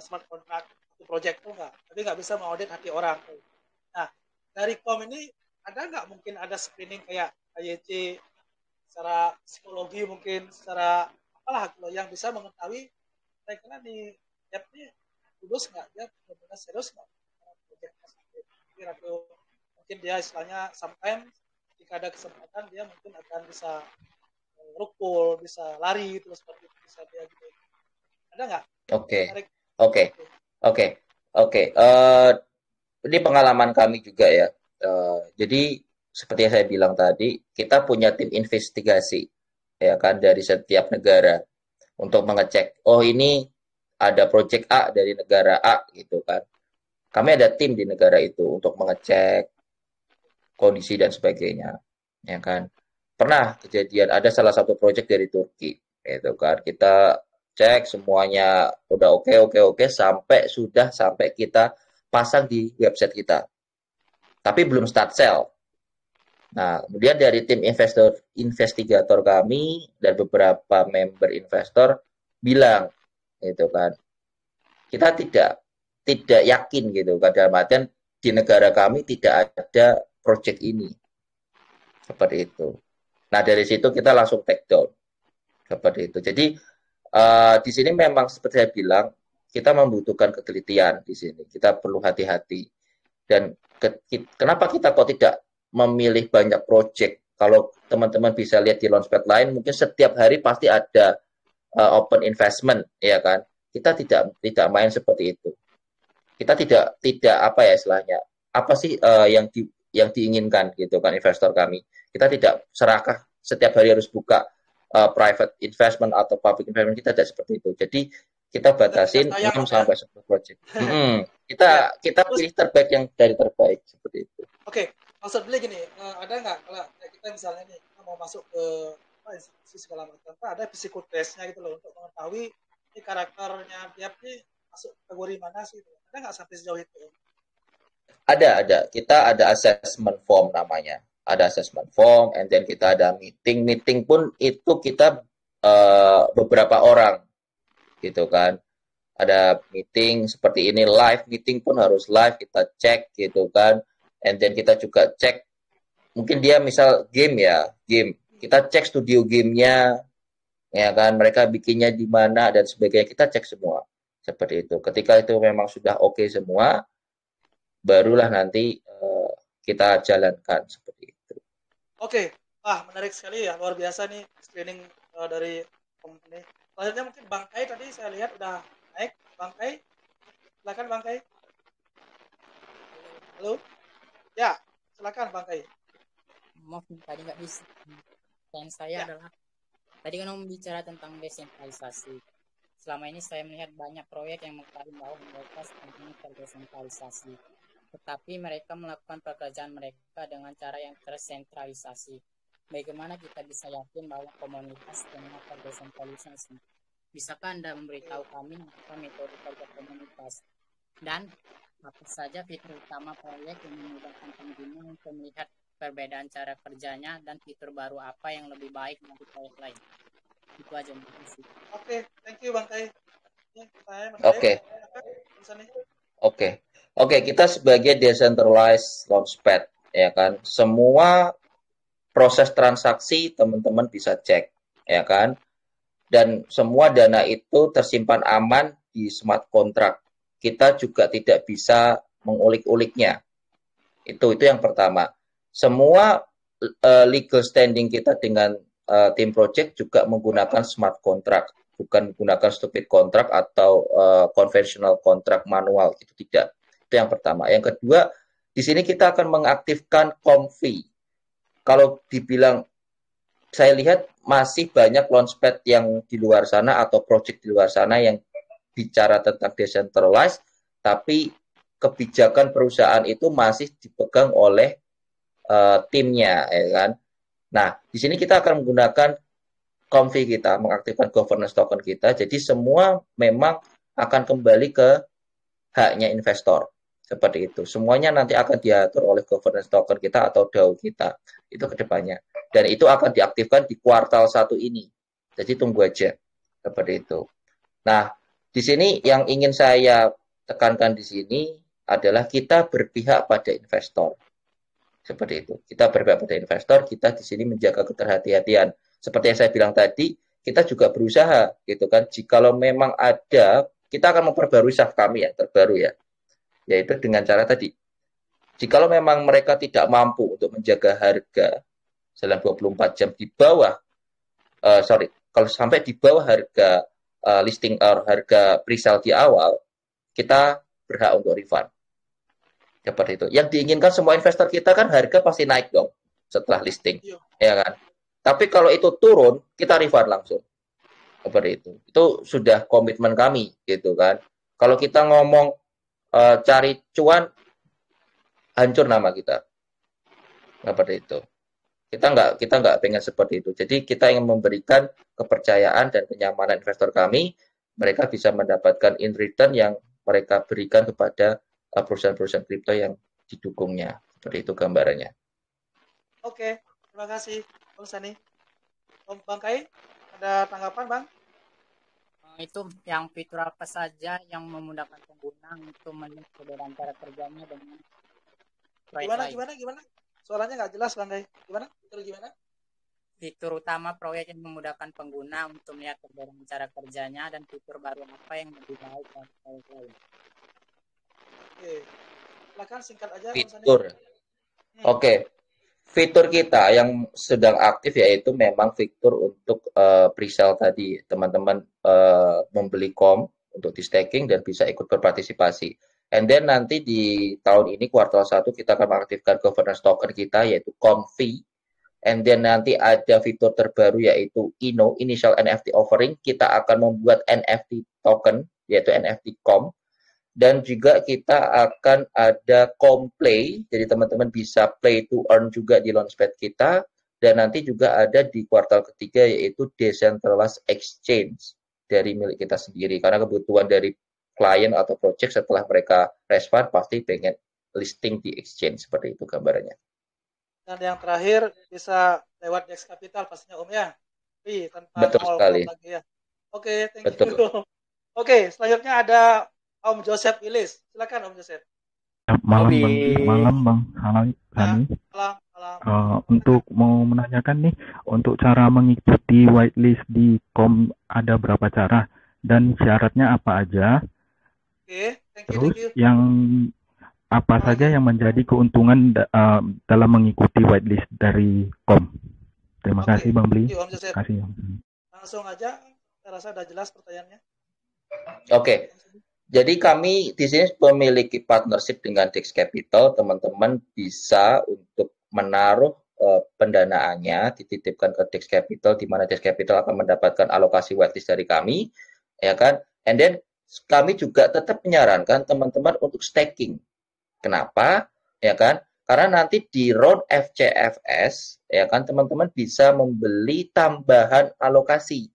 smart contract itu project tuh enggak, tapi nggak bisa mengaudit hati orang. Nah, dari kom ini ada nggak mungkin ada screening kayak AYC secara psikologi mungkin secara apalah kalau yang bisa mengetahui kira-kira di app ini tulus nggak, dia benar-benar serius nggak projectnya, atau mungkin dia istilahnya sometimes jika ada kesempatan dia mungkin akan bisa rukul, bisa lari terus seperti itu, bisa dia gitu. Ada nggak? Oke. Ini pengalaman kami juga ya. Jadi seperti yang saya bilang tadi, kita punya tim investigasi ya kan dari setiap negara untuk mengecek. Oh, ini ada project A dari negara A gitu kan. Kami ada tim di negara itu untuk mengecek kondisi dan sebagainya, ya kan. Pernah kejadian ada salah satu project dari Turki, gitu kan. Kita cek semuanya udah oke sampai kita pasang di website kita. Tapi belum start sell. Nah, kemudian dari tim investigator kami dan beberapa member investor bilang gitu kan. Kita tidak yakin gitu kan, dalam artian di negara kami tidak ada project ini. Seperti itu. Nah, dari situ kita langsung take down. Seperti itu. Jadi di sini memang seperti saya bilang, kita membutuhkan ketelitian di sini. Kita perlu hati-hati. Dan kenapa kita kok tidak memilih banyak project? Kalau teman-teman bisa lihat di launchpad lain, mungkin setiap hari pasti ada open investment, ya kan? Kita tidak main seperti itu. Kita tidak apa ya istilahnya? Apa sih yang diinginkan gitu kan investor kami? Kita tidak serakah setiap hari harus buka private investment atau public investment, kita tidak seperti itu. Jadi kita batasin 6 sampai 10 project. Kita pilih terbaik yang dari terbaik seperti itu. Oke, maksud beli gini, ada nggak kalau kita misalnya nih kita mau masuk ke institusi segala macam, ada psikotestnya gitu loh untuk mengetahui ini karakternya dia ini masuk kategori mana sih? Ada nggak sampai sejauh itu? Ada. Kita ada assessment form namanya. Ada assessment form, and then kita ada meeting. Meeting pun itu kita beberapa orang, gitu kan. Ada meeting seperti ini, live meeting pun harus live, kita cek, gitu kan. And then kita juga cek, mungkin dia misal game. Kita cek studio gamenya, ya kan, mereka bikinnya di mana, dan sebagainya, kita cek semua. Seperti itu. Ketika itu memang sudah oke semua, barulah nanti kita jalankan seperti itu. Oke, menarik sekali ya, luar biasa nih screening dari company. Selanjutnya mungkin Bang Kai tadi saya lihat udah naik. Bang Kai, silakan Bang Kai. Halo, ya silakan Bang Kai. Maaf tadi nggak bisa. Yang saya adalah tadi kan bicara tentang desentralisasi. Selama ini saya melihat banyak proyek yang mengklaim bahwa mereka sepenuhnya terdesentralisasi. Tetapi mereka melakukan pekerjaan mereka dengan cara yang tersentralisasi. Bagaimana kita bisa yakin bahwa komunitas dengan terdesentralisasi? Bisakah Anda memberitahu kami apa metode kerja komunitas? Dan apa saja fitur utama proyek yang memudahkan pengguna untuk melihat perbedaan cara kerjanya dan fitur baru apa yang lebih baik dari proyek lain? Itu aja, terima kasih. Oke, thank you Bang Kai. Oke, kita sebagai decentralized launchpad, ya kan, semua proses transaksi teman-teman bisa cek, ya kan, dan semua dana itu tersimpan aman di smart contract. Kita juga tidak bisa mengulik-uliknya. Itu yang pertama. Semua legal standing kita dengan tim project juga menggunakan smart contract, bukan menggunakan stupid contract atau conventional contract manual, itu tidak. Itu yang pertama. Yang kedua, di sini kita akan mengaktifkan COM-fee. Kalau dibilang, saya lihat masih banyak launchpad yang di luar sana atau project di luar sana yang bicara tentang decentralized, tapi kebijakan perusahaan itu masih dipegang oleh timnya, ya kan. Nah, di sini kita akan menggunakan confi kita, mengaktifkan governance token kita. Jadi semua memang akan kembali ke haknya investor. Seperti itu. Semuanya nanti akan diatur oleh governance token kita atau DAO kita. Itu ke depannya. Dan itu akan diaktifkan di kuartal 1 ini. Jadi tunggu aja. Seperti itu. Nah, di sini yang ingin saya tekankan di sini adalah kita berpihak pada investor. Seperti itu. Kita berpihak pada investor, kita di sini menjaga keterhati-hatian. Seperti yang saya bilang tadi, kita juga berusaha gitu kan. Jikalau memang ada, kita akan memperbarui SAF kami yang terbaru ya. Yaitu dengan cara tadi. Jikalau memang mereka tidak mampu untuk menjaga harga dalam 24 jam di bawah kalau sampai di bawah harga listing or harga pre-sale di awal, kita berhak untuk refund. Seperti itu. Yang diinginkan semua investor kita kan harga pasti naik dong setelah listing, ya kan? Tapi kalau itu turun, kita refund langsung. Seperti itu. Itu sudah komitmen kami, gitu kan? Kalau kita ngomong cari cuan, hancur nama kita. Seperti itu. Kita nggak pengen seperti itu. Jadi kita ingin memberikan kepercayaan dan kenyamanan investor kami. Mereka bisa mendapatkan in return yang mereka berikan kepada perusahaan-perusahaan kripto yang didukungnya. Seperti itu gambarannya. Oke, terima kasih Om Sani. Om Bang Kai, ada tanggapan Bang? Itu yang fitur apa saja yang memudahkan pengguna untuk melihat perbedaan cara kerjanya dengan proyek lain? Gimana? Suaranya nggak jelas Bang Kai. Gimana? Fitur utama proyek yang memudahkan pengguna untuk melihat perbedaan cara kerjanya dan fitur baru apa yang lebih baik dari proyek lain. Oke, silakan singkat aja. Fitur. Oke. Fitur kita yang sedang aktif yaitu memang fitur untuk pre-sale tadi. Teman-teman membeli COM untuk di staking dan bisa ikut berpartisipasi. And then nanti di tahun ini kuartal 1 kita akan mengaktifkan governance token kita yaitu COMFI. And then nanti ada fitur terbaru yaitu INO, Initial NFT Offering. Kita akan membuat NFT token yaitu NFT COM. Dan juga kita akan ada Complay, jadi teman-teman bisa play to earn juga di Launchpad kita. Dan nanti juga ada di kuartal ketiga yaitu Decentralized Exchange dari milik kita sendiri. Karena kebutuhan dari klien atau project setelah mereka respond pasti pengen listing di exchange, seperti itu gambarannya. Dan yang terakhir bisa lewat Dex Capital pastinya Om ya. Betul sekali. Lagi ya. Oke, thank you. Oke, selanjutnya ada Om Joseph Willis. Silakan Om Joseph. Malam Bang Sani. Untuk mau menanyakan nih, untuk cara mengikuti whitelist di COM ada berapa cara dan syaratnya apa aja? Thank Terus you. yang apa saja yang menjadi keuntungan dalam mengikuti whitelist dari COM? Terima kasih Bang Bli. Terima kasih. Langsung aja, saya rasa sudah jelas pertanyaannya. Oke. Jadi kami di sini memiliki partnership dengan Dex Capital. Teman-teman bisa untuk menaruh pendanaannya dititipkan ke Dex Capital, di mana Dex Capital akan mendapatkan alokasi whitelist dari kami, ya kan? And then kami juga tetap menyarankan teman-teman untuk staking. Kenapa? Ya kan? Karena nanti di round FCFS, ya kan, teman-teman bisa membeli tambahan alokasi,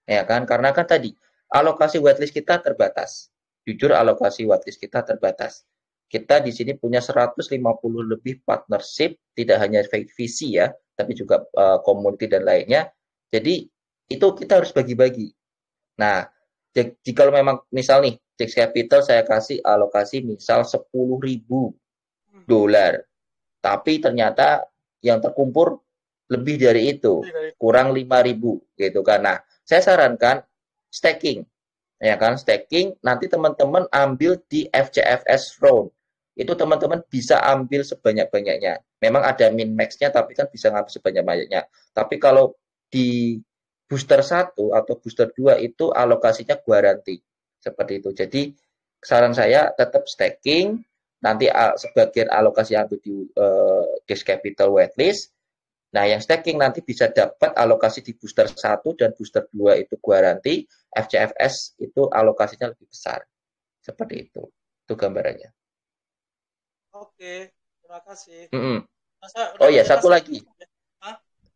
ya kan? Karena kan tadi alokasi whitelist kita terbatas. Jujur alokasi whitelist kita terbatas. Kita di sini punya 150 lebih partnership, tidak hanya visi ya, tapi juga community dan lainnya. Jadi itu kita harus bagi-bagi. Nah, jika memang misal nih, Dex Capital saya kasih alokasi misal $10.000, tapi ternyata yang terkumpul lebih dari itu, kurang 5.000 gitu kan. Nah, saya sarankan staking. Ya kan, staking nanti teman-teman ambil di FCFS round. Itu teman-teman bisa ambil sebanyak-banyaknya. Memang ada min max-nya tapi kan bisa ngambil sebanyak-banyaknya. Tapi kalau di booster 1 atau booster 2 itu alokasinya guaranti. Seperti itu. Jadi saran saya tetap staking, nanti sebagian alokasi ambil di Dex Capital whitelist. Nah, yang staking nanti bisa dapat alokasi di booster 1 dan booster 2 itu guaranti, FCFS itu alokasinya lebih besar. Seperti itu. Itu gambarannya. Oke, terima kasih. Oh ya, satu lagi.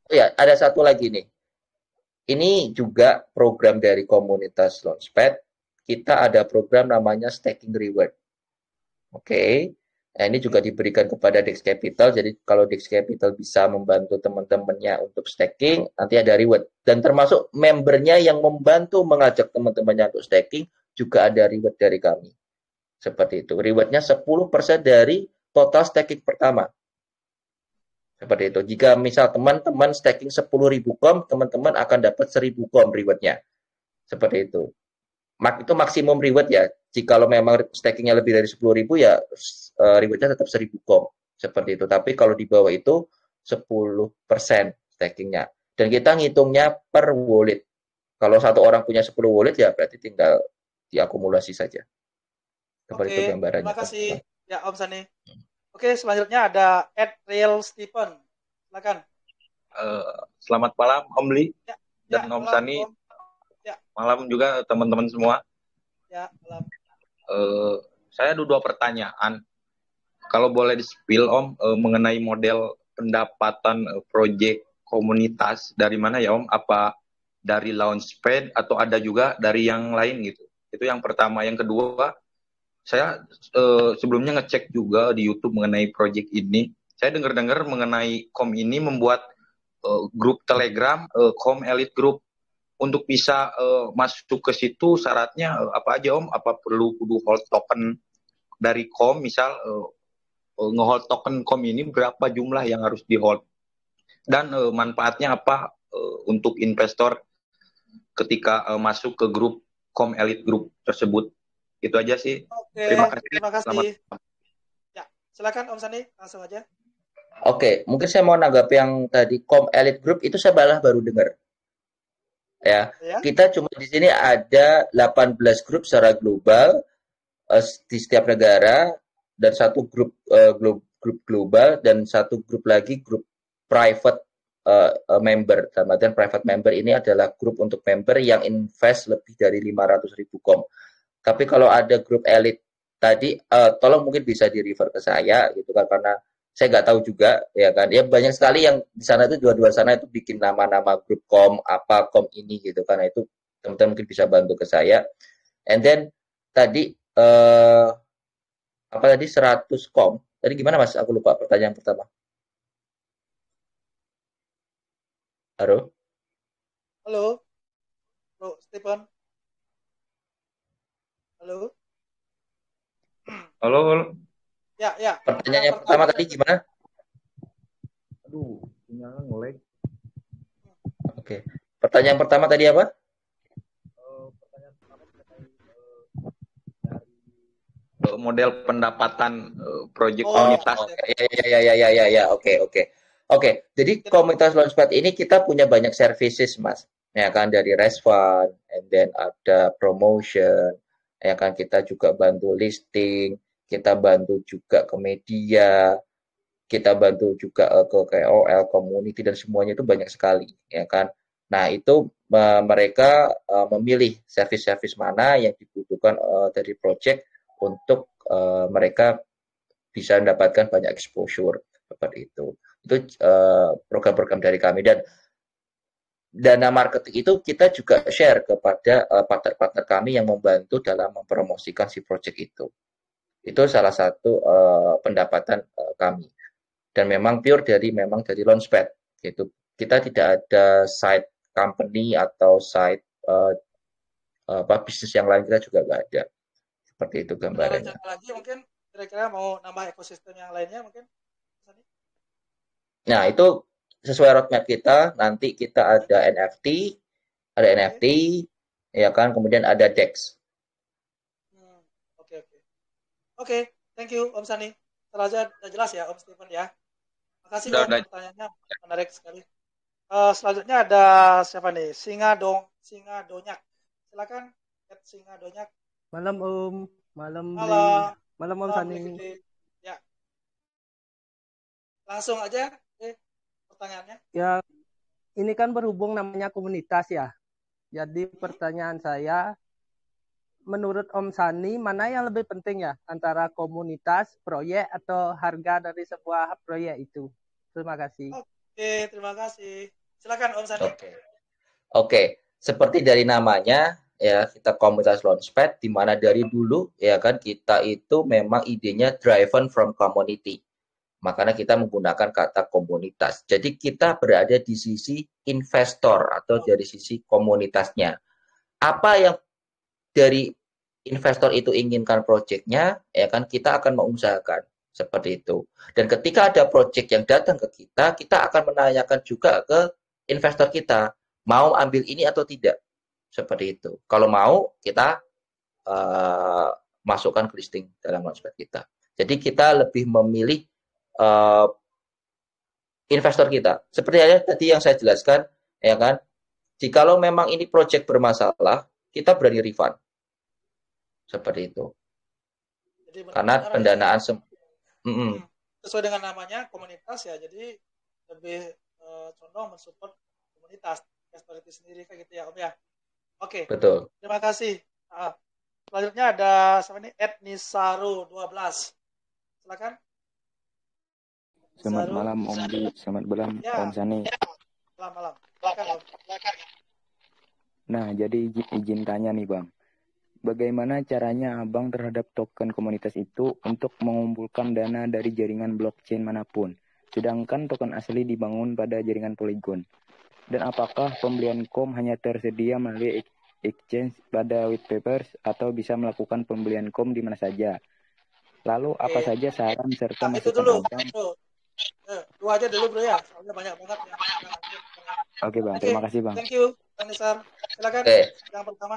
ya, ada satu lagi nih. Ini juga program dari komunitas Launchpad. Kita ada program namanya Staking Reward. Oke. Nah, ini juga diberikan kepada Dex Capital. Jadi kalau Dex Capital bisa membantu teman-temannya untuk staking, nanti ada reward. Dan termasuk membernya yang membantu mengajak teman-temannya untuk staking, juga ada reward dari kami. Seperti itu. Rewardnya 10% dari total staking pertama. Seperti itu. Jika misal teman-teman staking 10.000 kom, teman-teman akan dapat 1.000 kom rewardnya. Seperti itu. Itu maksimum reward ya. Jika memang stakingnya lebih dari 10.000 ya rewardnya tetap 1.000 kom. Seperti itu. Tapi kalau di bawah itu 10% stakingnya. Dan kita ngitungnya per wallet. Kalau satu orang punya 10 wallet ya berarti tinggal diakumulasi saja. Seperti itu gambarannya. Terima kasih ya Om Sani. Oke, selanjutnya ada @real Stephen. Silakan. Selamat malam Om Li dan Om malam, Sani. Om. Ya. Malam juga teman-teman semua. Ya, malam. Saya ada 2 pertanyaan. Kalau boleh di-spill Om mengenai model pendapatan proyek komunitas dari mana ya Om? Apa dari Launchpad atau ada juga dari yang lain gitu? Itu yang pertama. Yang kedua, saya sebelumnya ngecek juga di YouTube mengenai proyek ini. Saya dengar-dengar mengenai kom ini membuat grup Telegram, kom Elite Group. Untuk bisa masuk ke situ syaratnya apa aja Om? Apa perlu kudu hold token dari kom? Misal ngehold token kom ini berapa jumlah yang harus di hold? Dan manfaatnya apa untuk investor ketika masuk ke grup kom Elite Group tersebut? Itu aja sih. Oke, Terima kasih. terima kasih. Selamat. Ya, silakan Om Sani, langsung aja. Oke, mungkin saya mau nanggap yang tadi kom Elite Group itu saya baru dengar. Ya, kita cuma di sini ada 18 grup secara global di setiap negara dan satu grup global dan satu grup lagi grup private member. Dalam artian private member ini adalah grup untuk member yang invest lebih dari 500.000 kom. Tapi kalau ada grup elite tadi, tolong mungkin bisa di-refer ke saya gitu kan, karena saya nggak tahu juga ya kan. Ya banyak sekali yang di sana itu dua sana itu bikin nama-nama grup kom apa kom ini gitu kan. Nah, itu teman-teman mungkin bisa bantu ke saya. And then tadi apa tadi 100 kom. Tadi gimana Mas? Aku lupa pertanyaan pertama. Halo? Halo. Bro Stephen. Halo. Halo. Ya. Pertanyaan yang pertama tadi gimana? Aduh, sinyalnya nge-lag. Oke. Pertanyaan pertama tadi apa? Pertanyaan pertama dari model pendapatan proyek komunitas. Ya. Oke. Jadi komunitas Launchpad ini kita punya banyak services, Mas. Ya kan, dari raise fund, and then ada promotion, ya kan, kita juga bantu listing, kita bantu juga ke media, kita bantu juga ke KOL, community, dan semuanya itu banyak sekali, ya kan. Nah, itu mereka memilih service-service mana yang dibutuhkan dari project untuk mereka bisa mendapatkan banyak exposure seperti itu. Itu program-program dari kami. Dan dana marketing itu kita juga share kepada partner-partner kami yang membantu dalam mempromosikan si project itu. Itu salah satu pendapatan kami. Dan memang pure dari Launchpad gitu. Kita tidak ada side company atau side bisnis yang lain, kita juga nggak ada. Seperti itu gambarannya. Ada lagi mungkin kira-kira mau nambah ekosistem yang lainnya mungkin? Nah, itu sesuai roadmap kita. Nanti kita ada NFT, ya kan, kemudian ada DEX. Oke, thank you Om Sani. Sudah jelas ya Om Stephen ya. Makasih Om, pertanyaannya menarik sekali. Selanjutnya ada siapa nih? Singa Donyak. Silakan Singa Donyak. Malam Om, malam Om Sani. Ya. Langsung aja pertanyaannya. Ya, ini kan berhubung namanya komunitas ya. Jadi pertanyaan saya, menurut Om Sani, mana yang lebih penting ya? Antara komunitas, proyek, atau harga dari sebuah proyek itu? Terima kasih. Oke, terima kasih. Silakan Om Sani. Oke. Seperti dari namanya ya, kita komunitas Launchpad, di mana dari dulu ya kan kita itu memang idenya driven from community. Makanya kita menggunakan kata komunitas. Jadi kita berada di sisi investor atau dari sisi komunitasnya. Apa yang dari investor itu inginkan proyeknya, ya kan kita akan mengusahakan seperti itu. Dan ketika ada proyek yang datang ke kita akan menanyakan juga ke investor kita, mau ambil ini atau tidak. Seperti itu. Kalau mau, kita masukkan ke listing dalam Launchpad kita. Jadi kita lebih memilih investor kita. Seperti aja tadi yang saya jelaskan, ya kan, jikalau memang ini proyek bermasalah, kita berani refund. Seperti itu. Jadi karena pendanaan sesuai dengan namanya komunitas ya, jadi lebih condong mensupport komunitas investor itu sendiri kayak gitu ya Om ya. Oke. Betul. Terima kasih. Selanjutnya ada siapa nih? Etnisaru 12. Silakan. Selamat malam Om Di, selamat malam Om Sani. Selamat malam. Silakan Om. Nah, jadi izin tanya nih Bang. Bagaimana caranya Abang terhadap token komunitas itu untuk mengumpulkan dana dari jaringan blockchain manapun, sedangkan token asli dibangun pada jaringan Polygon? Dan apakah pembelian COM hanya tersedia melalui exchange pada white papers atau bisa melakukan pembelian COM di mana saja? Lalu apa saja saran serta masukan Abang? Dua aja dulu bro ya, soalnya banyak banget ya. Oke Bang, terima kasih Bang. Thank you, Nisar. Silakan. Yang pertama.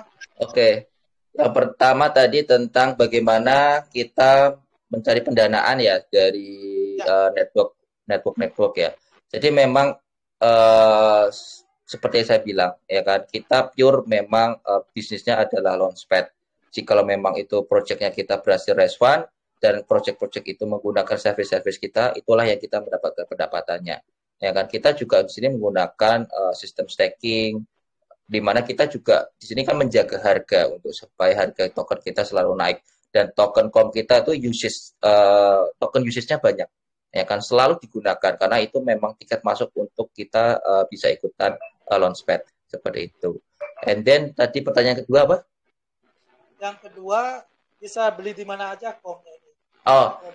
Yang pertama tadi tentang bagaimana kita mencari pendanaan ya dari network ya. Jadi memang seperti yang saya bilang ya kan, kita pure memang bisnisnya adalah Launchpad. Jika memang itu proyeknya kita berhasil raise fund dan proyek-proyek itu menggunakan service-service kita, itulah yang kita mendapatkan pendapatannya. Ya kan, kita juga di sini menggunakan sistem staking, di mana kita juga di sini kan menjaga harga untuk supaya harga token kita selalu naik, dan token COM kita itu token usage-nya banyak ya kan, selalu digunakan karena itu memang tiket masuk untuk kita bisa ikutan Launchpad seperti itu. And then tadi pertanyaan kedua apa? Yang kedua, bisa beli di mana aja COM-nya ini?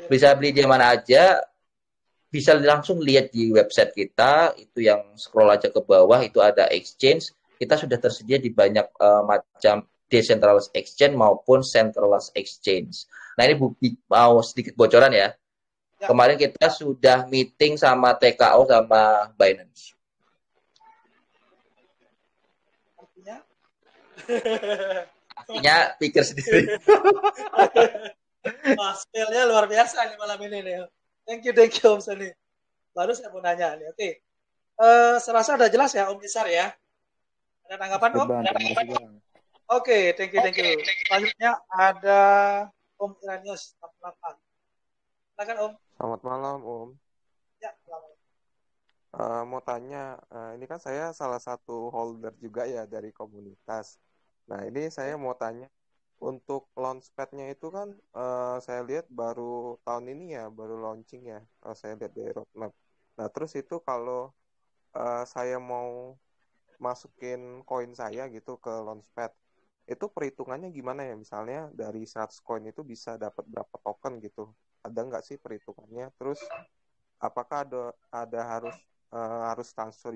Bisa beli di mana aja, bisa langsung lihat di website kita, itu yang scroll aja ke bawah itu ada exchange. Kita sudah tersedia di banyak macam decentralized exchange maupun centralized exchange. Nah ini mau sedikit bocoran ya. Kemarin kita sudah meeting sama TKO sama Binance. Artinya pikir sendiri. Spellnya luar biasa nih malam ini nih. Thank you Om Sani. Baru saya mau nanya nih. Oke. Serasa udah jelas ya Om Nisar ya. Ada tanggapan Om? Oke, thank you. Selanjutnya ada Om Iranius 48. Silakan Om. Selamat malam Om. Ya, selamat. Mau tanya, ini kan saya salah satu holder juga ya dari komunitas. Nah ini saya mau tanya, untuk Launchpad-nya itu kan saya lihat baru tahun ini ya, baru launching ya, kalau saya lihat dari roadmap. Nah terus itu kalau saya mau masukin koin saya gitu ke Launchpad, itu perhitungannya gimana ya? Misalnya dari 100 koin itu bisa dapat berapa token gitu? Ada nggak sih perhitungannya? Terus apakah ada harus transfer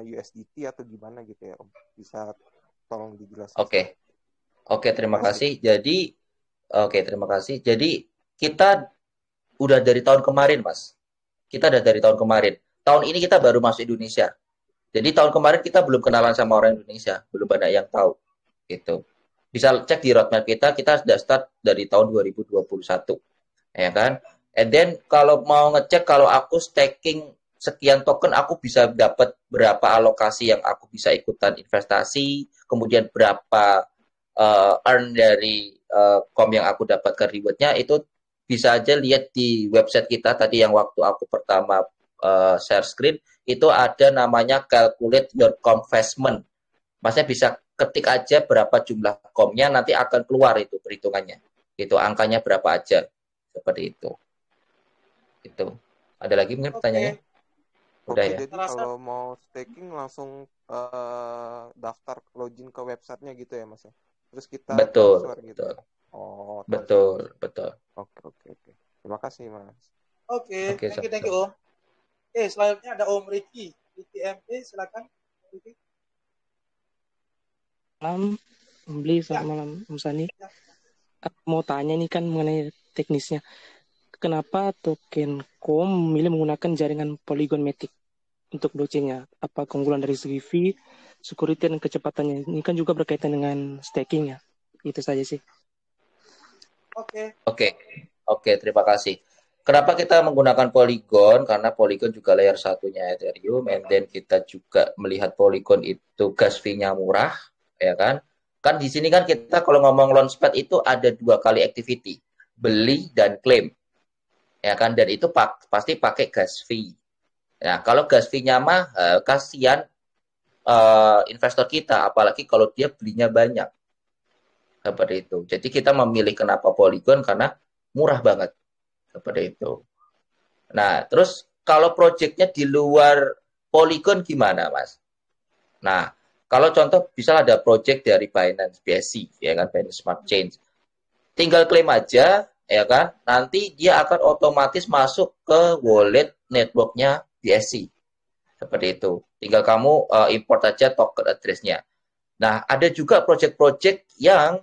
USDT atau gimana gitu ya Om? Bisa tolong dijelaskan. Oke, terima kasih. Terima kasih. Jadi kita udah dari tahun kemarin, Mas. Kita udah dari tahun kemarin. Tahun ini kita baru masuk Indonesia. Jadi tahun kemarin kita belum kenalan sama orang Indonesia, belum banyak yang tahu. Gitu. Bisa cek di roadmap kita sudah start dari tahun 2021. Ya kan? And then kalau mau ngecek kalau aku staking sekian token, aku bisa dapat berapa alokasi yang aku bisa ikutan investasi, kemudian berapa earn dari COM yang aku dapatkan rewardnya, itu bisa aja lihat di website kita tadi yang waktu aku pertama share screen, itu ada namanya calculate your investment. Maksudnya bisa ketik aja berapa jumlah COM-nya, nanti akan keluar itu perhitungannya. Itu angkanya berapa aja. Seperti itu. Itu. Ada lagi mungkin pertanyaannya? Udah Oke, ya. jadi kalau mau staking langsung daftar login ke websitenya gitu ya Mas ya. Terus kita Betul, transfer gitu. betul. Oh, Betul, transfer. betul. Oke. Terima kasih Mas. Oke, Oke, thank you sama-sama. Om. Oke, selanjutnya ada Om Ricky. Ricky MP, silakan. Ricky. Malam, Om Bli, selamat malam, Om Sani. Mau tanya nih kan mengenai teknisnya. Kenapa token COM memilih menggunakan jaringan Polygon Matic untuk blockchain-nya? Apa keunggulan dari segi fee, security, dan kecepatannya? Ini kan juga berkaitan dengan staking ya. Itu saja sih. Oke, Terima kasih. Kenapa kita menggunakan Polygon? Karena Polygon juga layer satunya Ethereum, and then kita juga melihat Polygon itu gas fee-nya murah, ya kan? Kan di sini kan kita kalau ngomong launchpad itu ada 2 kali activity, beli dan claim, ya kan? Dan itu pasti pakai gas fee. Nah, kalau gas fee-nya mahal, kasihan investor kita, apalagi kalau dia belinya banyak. Seperti itu. Jadi kita memilih kenapa Polygon karena murah banget. Seperti itu. Nah, terus kalau proyeknya di luar Polygon gimana, Mas? Nah, kalau contoh bisa ada proyek dari Binance BSC, ya kan, Binance Smart Chain. Tinggal klaim aja, ya kan, nanti dia akan otomatis masuk ke wallet networknya BSC. Seperti itu. Tinggal kamu import aja token address-nya. Nah, ada juga proyek-proyek yang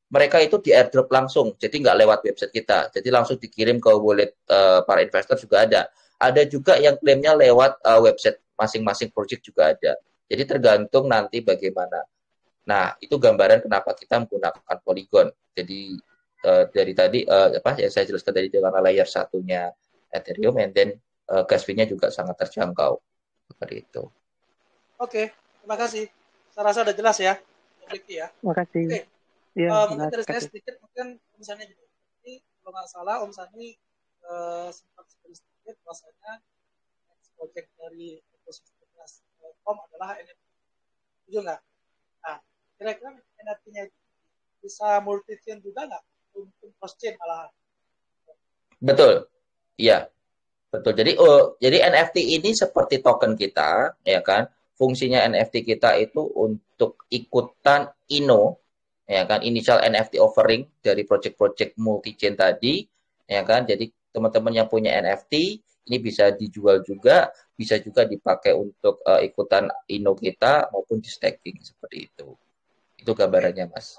mereka itu di airdrop langsung, jadi nggak lewat website kita, jadi langsung dikirim ke wallet para investor juga ada. Ada juga yang klaimnya lewat website masing-masing project juga ada. Jadi tergantung nanti bagaimana. Nah, itu gambaran kenapa kita menggunakan Polygon. Jadi dari tadi yang saya jelaskan tadi dengan layer satunya Ethereum, and then gas fee-nya juga sangat terjangkau. Seperti itu. Oke, terima kasih. Saya rasa udah jelas ya, Ricky ya. Terima kasih. Oke. Ya, Mungkin dari saya sedikit, mungkin misalnya ini kalau nggak salah Om Sani sempat sedikit bahwasanya next project dari ekosistem COM adalah NFT. Setuju nggak? Nah, kira-kira NFT-nya bisa multi chain juga nggak untuk cross chain malahan? Betul, iya, betul. Jadi NFT ini seperti token kita, ya kan? Fungsinya NFT kita itu untuk ikutan INO, ya kan, initial NFT offering dari project-project multi-chain tadi, ya kan. Jadi teman-teman yang punya NFT ini bisa dijual juga, bisa juga dipakai untuk ikutan INO kita maupun di staking seperti itu. Itu gambarannya, Mas.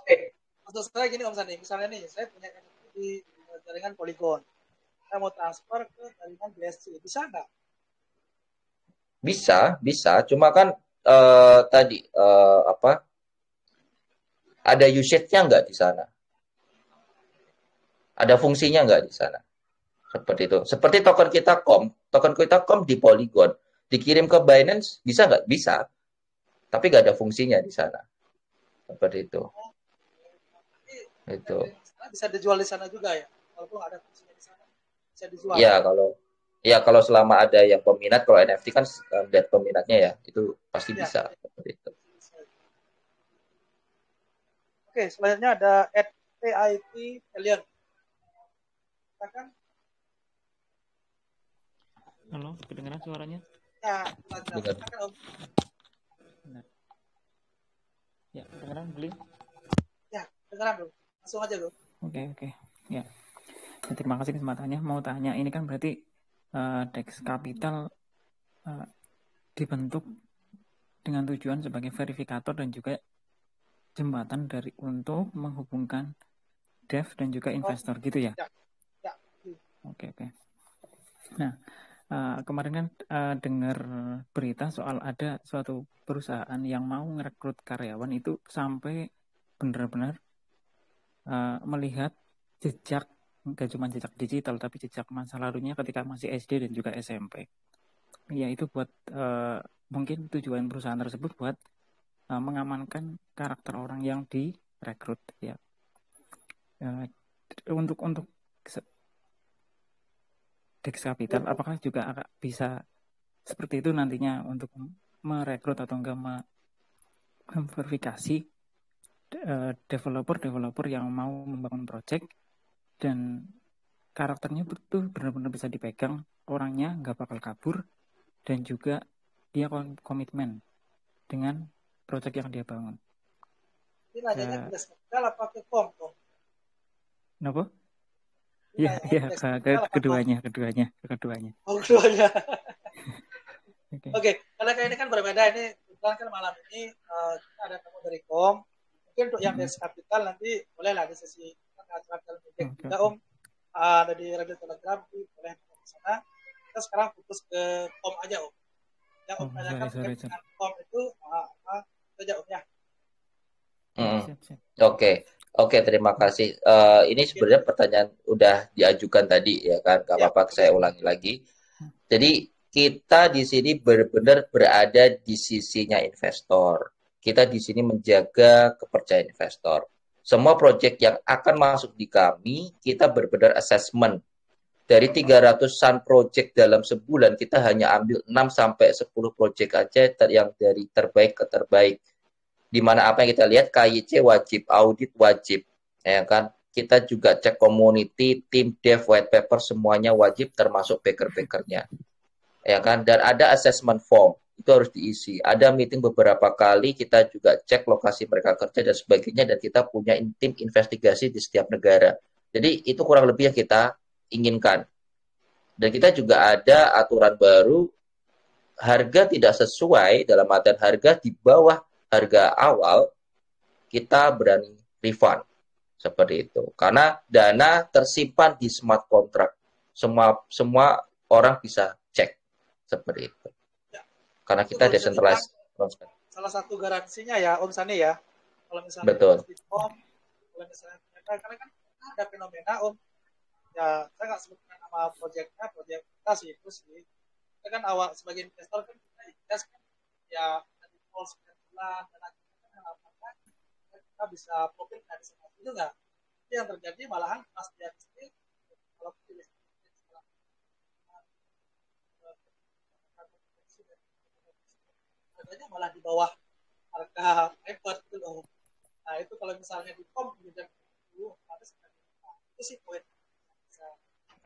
Maksud saya gini Om Sani, misalnya nih saya punya NFT di jaringan Polygon, saya mau transfer ke jaringan BSC, bisa nggak? Bisa. Cuma kan tadi ada usage-nya nggak di sana? Ada fungsinya nggak di sana? Seperti itu. Seperti token kita COM di Polygon, dikirim ke Binance, bisa nggak? Bisa. Tapi nggak ada fungsinya di sana. Seperti itu. Itu. Bisa dijual di sana juga ya? Walaupun nggak ada fungsinya di sana, bisa dijual. Ya, kalau selama ada yang peminat, kalau NFT kan lihat peminatnya ya, itu pasti bisa. Seperti itu. Oke, selanjutnya ada @PIP Alien. Silakan. Halo, kedengaran suaranya? Ya, silakan Om. Ya, kedengaran beli? Ya, kedengaran bro. Langsung aja bro. Oke. Ya, terima kasih kesempatannya. Mau tanya, ini kan berarti Dex Capital dibentuk dengan tujuan sebagai verifikator dan juga jembatan untuk menghubungkan dev dan juga investor gitu ya? Ya. Oke. Nah, kemarin kan dengar berita soal ada suatu perusahaan yang mau merekrut karyawan itu sampai benar-benar melihat jejak, nggak cuma jejak digital tapi jejak masa lalunya ketika masih SD dan juga SMP. Ya itu buat mungkin tujuan perusahaan tersebut buat mengamankan karakter orang yang direkrut ya. Untuk Dex Capital apakah juga bisa seperti itu nantinya untuk merekrut atau enggak memverifikasi developer yang mau membangun project dan karakternya betul benar-benar bisa dipegang, orangnya nggak bakal kabur dan juga dia komitmen dengan proyek yang dia bangun. Ini nanyanya ke Deskapital apa ke KOM? Kenapa? Iya, keduanya. Oh, keduanya. Oke, karena ini kan berbeda. Ini kan malam ini kita ada tamu dari KOM. Mungkin untuk yang Deskapital nanti bolehlah di sesi acara telemeeting juga Om. Ada di Radio Telegram, boleh di sana. Kita sekarang fokus ke KOM aja Om. Yang Om tanyakan dengan KOM itu apa saja Om ya. Oke, terima kasih. Ini sebenarnya pertanyaan udah diajukan tadi ya kan, nggak apa-apa saya ulangi lagi. Jadi kita di sini benar-benar berada di sisinya investor. Kita di sini menjaga kepercayaan investor. Semua proyek yang akan masuk di kami, kita benar-benar assessment. Dari 300-an proyek dalam sebulan, kita hanya ambil 6-10 proyek aja yang dari terbaik ke terbaik. Di mana apa yang kita lihat KYC wajib, audit wajib, ya kan? Kita juga cek community, tim dev, white paper semuanya wajib termasuk backer-backernya, ya kan? Dan ada assessment form itu harus diisi. Ada meeting beberapa kali, kita juga cek lokasi mereka kerja dan sebagainya, dan kita punya tim investigasi di setiap negara. Jadi itu kurang lebih yang kita inginkan. Dan kita juga ada aturan baru, harga tidak sesuai dalam artian harga di bawah harga awal, kita berani refund. Seperti itu. Karena dana tersimpan di smart contract. Semua orang bisa cek. Seperti itu. Ya. Karena kita decentralized. Salah satu garansinya ya Om Sani ya. Kalau misalnya di Om, kalau misalnya karena kan ada fenomena Om. Ya, saya nggak sebutkan nama proyeknya, proyek kita sih itu sih. Kita kan awal sebagai investor kan kita invest kan ya dari nol dan akhirnya apakah kita bisa profit dari sana itu enggak? Yang terjadi malahan pas dia sini kalau pilih harganya malah di bawah harga paper gitu loh. Nah itu kalau misalnya di KOM kemudian itu sih poin.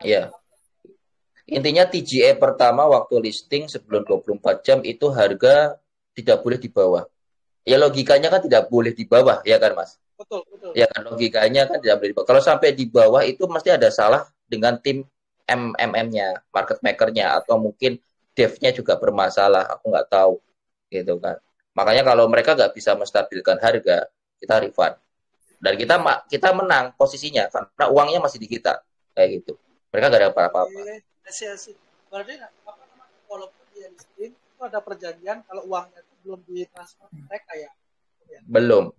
Iya. Intinya TGA pertama waktu listing sebelum 24 jam itu harga tidak boleh di bawah. Ya logikanya kan tidak boleh di bawah, ya kan Mas? Betul. Ya kan logikanya kan tidak boleh di bawah. Kalau sampai di bawah itu mesti ada salah dengan tim MMM-nya, market maker-nya, atau mungkin dev-nya juga bermasalah, aku nggak tahu, gitu kan. Makanya kalau mereka nggak bisa menstabilkan harga, kita refund. Dan kita menang posisinya, karena uangnya masih di kita, kayak gitu. Mereka nggak ada apa-apa. Berarti walaupun dia listing, itu ada perjanjian kalau uangnya itu belum ditransfer mereka ya? Belum.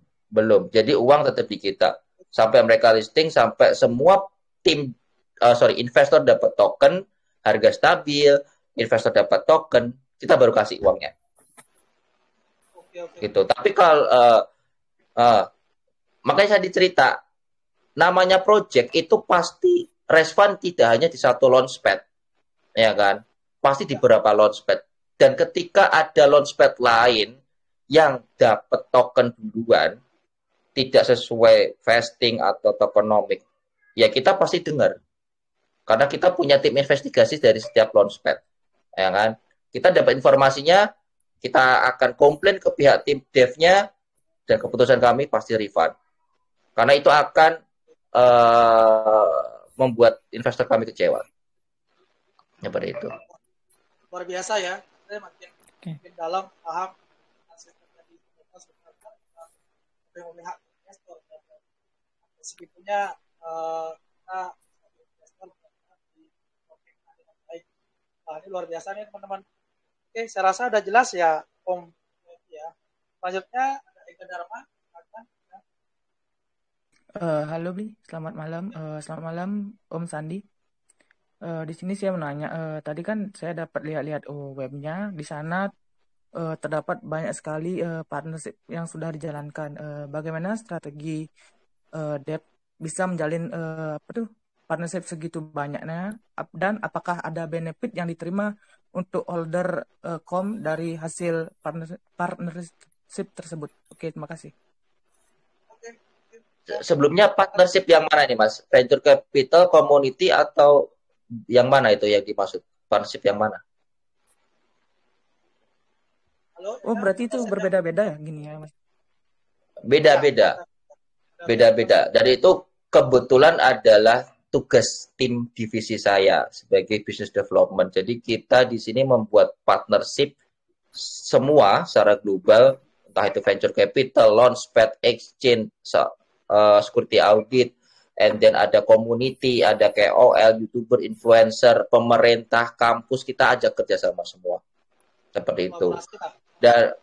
Jadi uang tetap di kita. Sampai mereka listing, sampai semua investor dapat token, harga stabil, investor dapat token, kita baru kasih uangnya. Gitu. Tapi kalau makanya saya dicerita, namanya project itu pasti respon tidak hanya di satu launchpad, ya kan? Pasti di beberapa launchpad. Dan ketika ada launchpad lain yang dapat token duluan, tidak sesuai vesting atau tokenomic, ya kita pasti dengar. Karena kita punya tim investigasi dari setiap launchpad, ya kan? Kita dapat informasinya, kita akan komplain ke pihak tim dev-nya, dan keputusan kami pasti refund. Karena itu akan membuat investor kami kecewa. Seperti itu. Luar biasa ya. Saya makin dalam paham sistem dari memihak investor. Meskipun kita investor di topik yang baik. Nah, ini luar biasa nih teman-teman. Oke, saya rasa udah jelas ya Om. Ya. Selanjutnya ada Eka Dharma. Halo Bli, selamat malam Om Sandi. Di sini saya menanya, tadi kan saya dapat lihat-lihat webnya, di sana terdapat banyak sekali partnership yang sudah dijalankan. Bagaimana strategi Dev bisa menjalin partnership segitu banyaknya, dan apakah ada benefit yang diterima untuk holder KOM dari hasil partnership tersebut? Oke, terima kasih. Sebelumnya partnership yang mana nih Mas? Venture capital, community, atau yang mana itu yang dimaksud? Partnership yang mana? Halo, Oh, ya, berarti itu Mas Eka? berbeda-beda ya gini ya, Mas? Beda-beda. Beda-beda. Dan itu kebetulan adalah tugas tim divisi saya sebagai business development. Jadi kita di sini membuat partnership semua secara global, entah itu venture capital, launchpad, exchange, security audit, and then ada community, ada KOL, YouTuber, influencer, pemerintah, kampus, kita ajak kerjasama semua. Seperti itu. Dan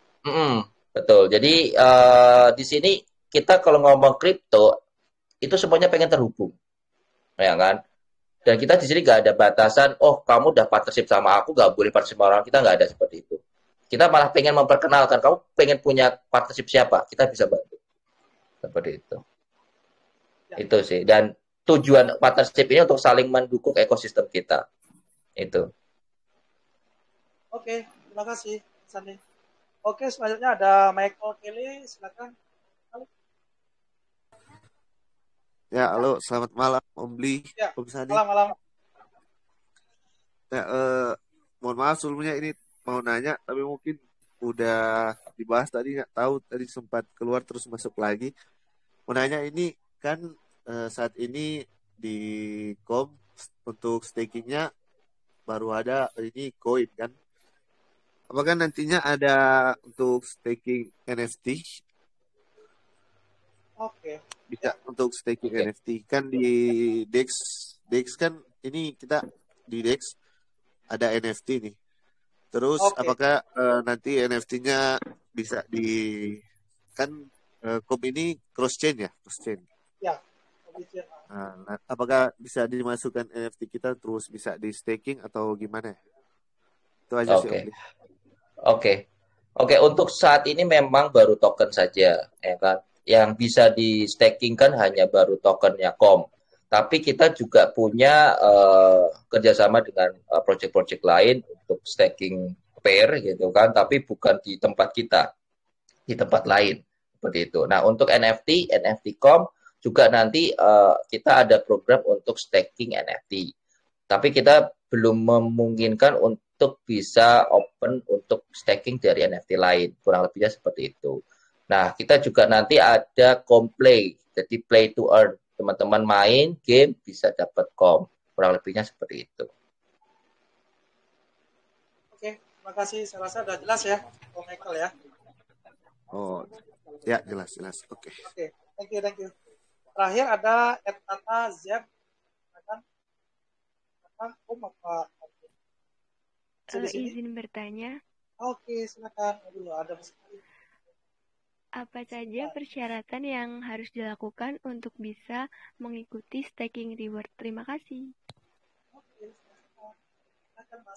betul. Jadi di sini kita kalau ngomong kripto itu semuanya pengen terhubung, ya kan? Dan kita di sini nggak ada batasan. Oh, kamu udah partnership sama aku, nggak boleh partnership sama orang. Kita nggak ada seperti itu. Kita malah pengen memperkenalkan. Kamu pengen punya partnership siapa? Kita bisa bantu. Seperti itu. Itu sih. Dan tujuan partnership ini untuk saling mendukung ekosistem kita. Itu. Oke, terima kasih, Sandi. Oke, selanjutnya ada Michael Kelly, silakan. Ya, halo, selamat malam, Om Bli, Ya, Om Sandi. malam. Ya, mohon maaf sebelumnya ini mau nanya, tapi mungkin udah dibahas tadi, nggak tahu tadi sempat keluar terus masuk lagi. Mau nanya ini kan saat ini di KOM untuk stakingnya baru ada ini koin kan? Apakah nantinya ada untuk staking NFT? Oke. Bisa untuk staking NFT kan di DEX kan ini kita di DEX ada NFT nih. Terus apakah nanti NFT-nya bisa di kan KOM ini cross chain ya, cross chain. Ya. Nah, apakah bisa dimasukkan NFT kita terus bisa di staking atau gimana? Itu aja sih Om. Oke, untuk saat ini memang baru token saja, ya kan? Yang bisa di staking kan hanya baru tokennya KOM. Tapi kita juga punya kerjasama dengan project-project lain untuk staking pair gitu kan, tapi bukan di tempat kita, di tempat lain seperti itu. Nah untuk NFT KOM juga nanti kita ada program untuk staking NFT. Tapi kita belum memungkinkan untuk bisa open untuk staking dari NFT lain, kurang lebihnya seperti itu. Nah, kita juga nanti ada komplay, jadi play to earn. Teman-teman main game bisa dapat KOM. Kurang lebihnya seperti itu. Oke, terima kasih. Saya rasa sudah jelas ya, Om Michael ya. Oh, ya jelas. Oke, thank you. Terakhir ada Tata Zep. Izin bertanya. Oke, silakan. Dulu ada sekali. Apa saja persyaratan yang harus dilakukan untuk bisa mengikuti staking reward? Terima kasih.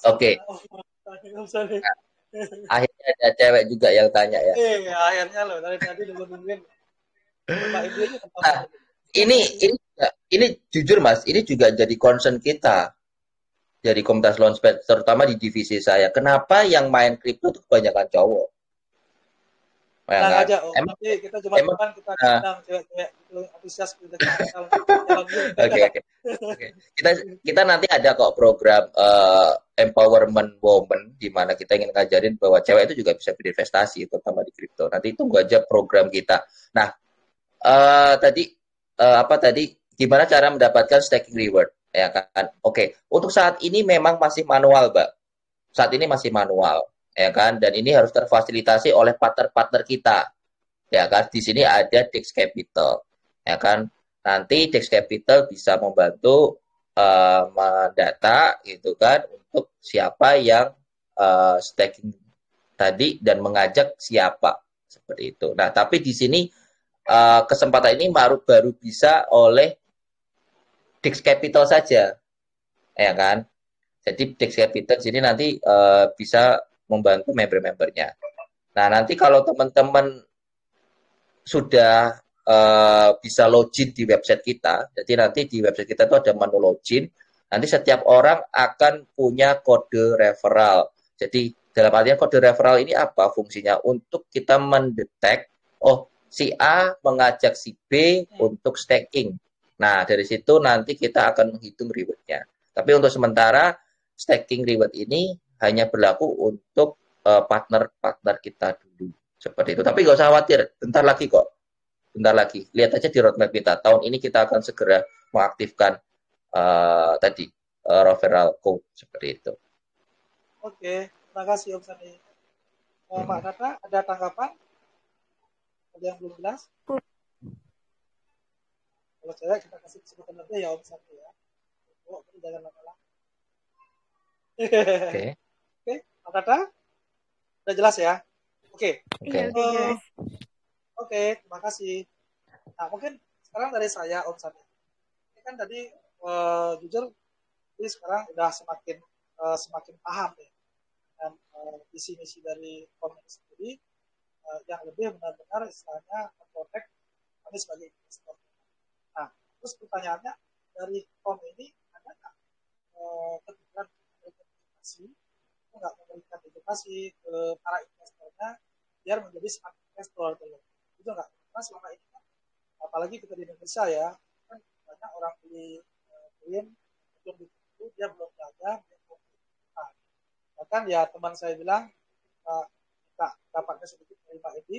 Oke. Akhirnya ada cewek juga yang tanya ya. Iya, akhirnya loh dari tadi udah nungguin. Nah, ini jujur Mas, ini juga jadi concern kita dari komunitas Launchpad, terutama di divisi saya. Kenapa yang main kripto itu kebanyakan cowok? Tenang aja, Om. Nanti kita cuma kita undang cewek-cewek itu antusias kita jalan. Oke. Kita nanti ada kok program empowerment woman di mana kita ingin ngajarin bahwa cewek itu juga bisa berinvestasi terutama di kripto. Nanti tunggu aja program kita. Nah, tadi gimana cara mendapatkan staking reward ya kan? Oke. Untuk saat ini memang masih manual, Mbak. Saat ini masih manual. Ya kan, dan ini harus terfasilitasi oleh partner-partner kita, ya kan. Di sini ada Dex Capital, ya kan. Nanti Dex Capital bisa membantu mendata, gitu kan, untuk siapa yang staking tadi dan mengajak siapa seperti itu. Nah, tapi di sini kesempatan ini baru bisa oleh Dex Capital saja, ya kan. Jadi Dex Capital sini nanti bisa membantu member-membernya. Nah, nanti kalau teman-teman sudah bisa login di website kita, jadi nanti di website kita itu ada menu login, nanti setiap orang akan punya kode referral. Jadi dalam artian kode referral ini apa fungsinya? Untuk kita mendetek, si A mengajak si B untuk staking. Nah, dari situ nanti kita akan menghitung reward-nya. Tapi untuk sementara, staking reward ini hanya berlaku untuk partner-partner kita dulu. Seperti itu. Tapi nggak usah khawatir, bentar lagi kok. Bentar lagi. Lihat aja di roadmap kita. Tahun ini kita akan segera mengaktifkan referral code seperti itu. Oke, terima kasih Om Sani. Mbak Nata, ada tanggapan? Ada yang belum jelas? Kalau saya kita kasih kesempatan lebih ya Om Sani ya. Oh, jangan lama-lama. Oke. Oke, Mbak Nata, udah jelas ya? Oke. Iya, udah jelas. Oke, terima kasih. Nah, mungkin sekarang dari saya Om Sani. Ini kan tadi jujur, ini sekarang udah semakin paham ya. Dan visi misi dari komunitas sendiri yang lebih benar-benar istilahnya memprotek kami sebagai investor. Nah, terus pertanyaannya dari kom ini ada nggak kepikiran edukasi, nggak memberikan edukasi ke para investornya biar menjadi smart investor gitu. Itu nggak? Karena selama ini kan, apalagi kita di Indonesia ya, kan banyak orang beli koin belum itu dia belum belajar, dia belum nah, bahkan ya teman saya bilang kita dapatnya sedikit dari Pak Edi,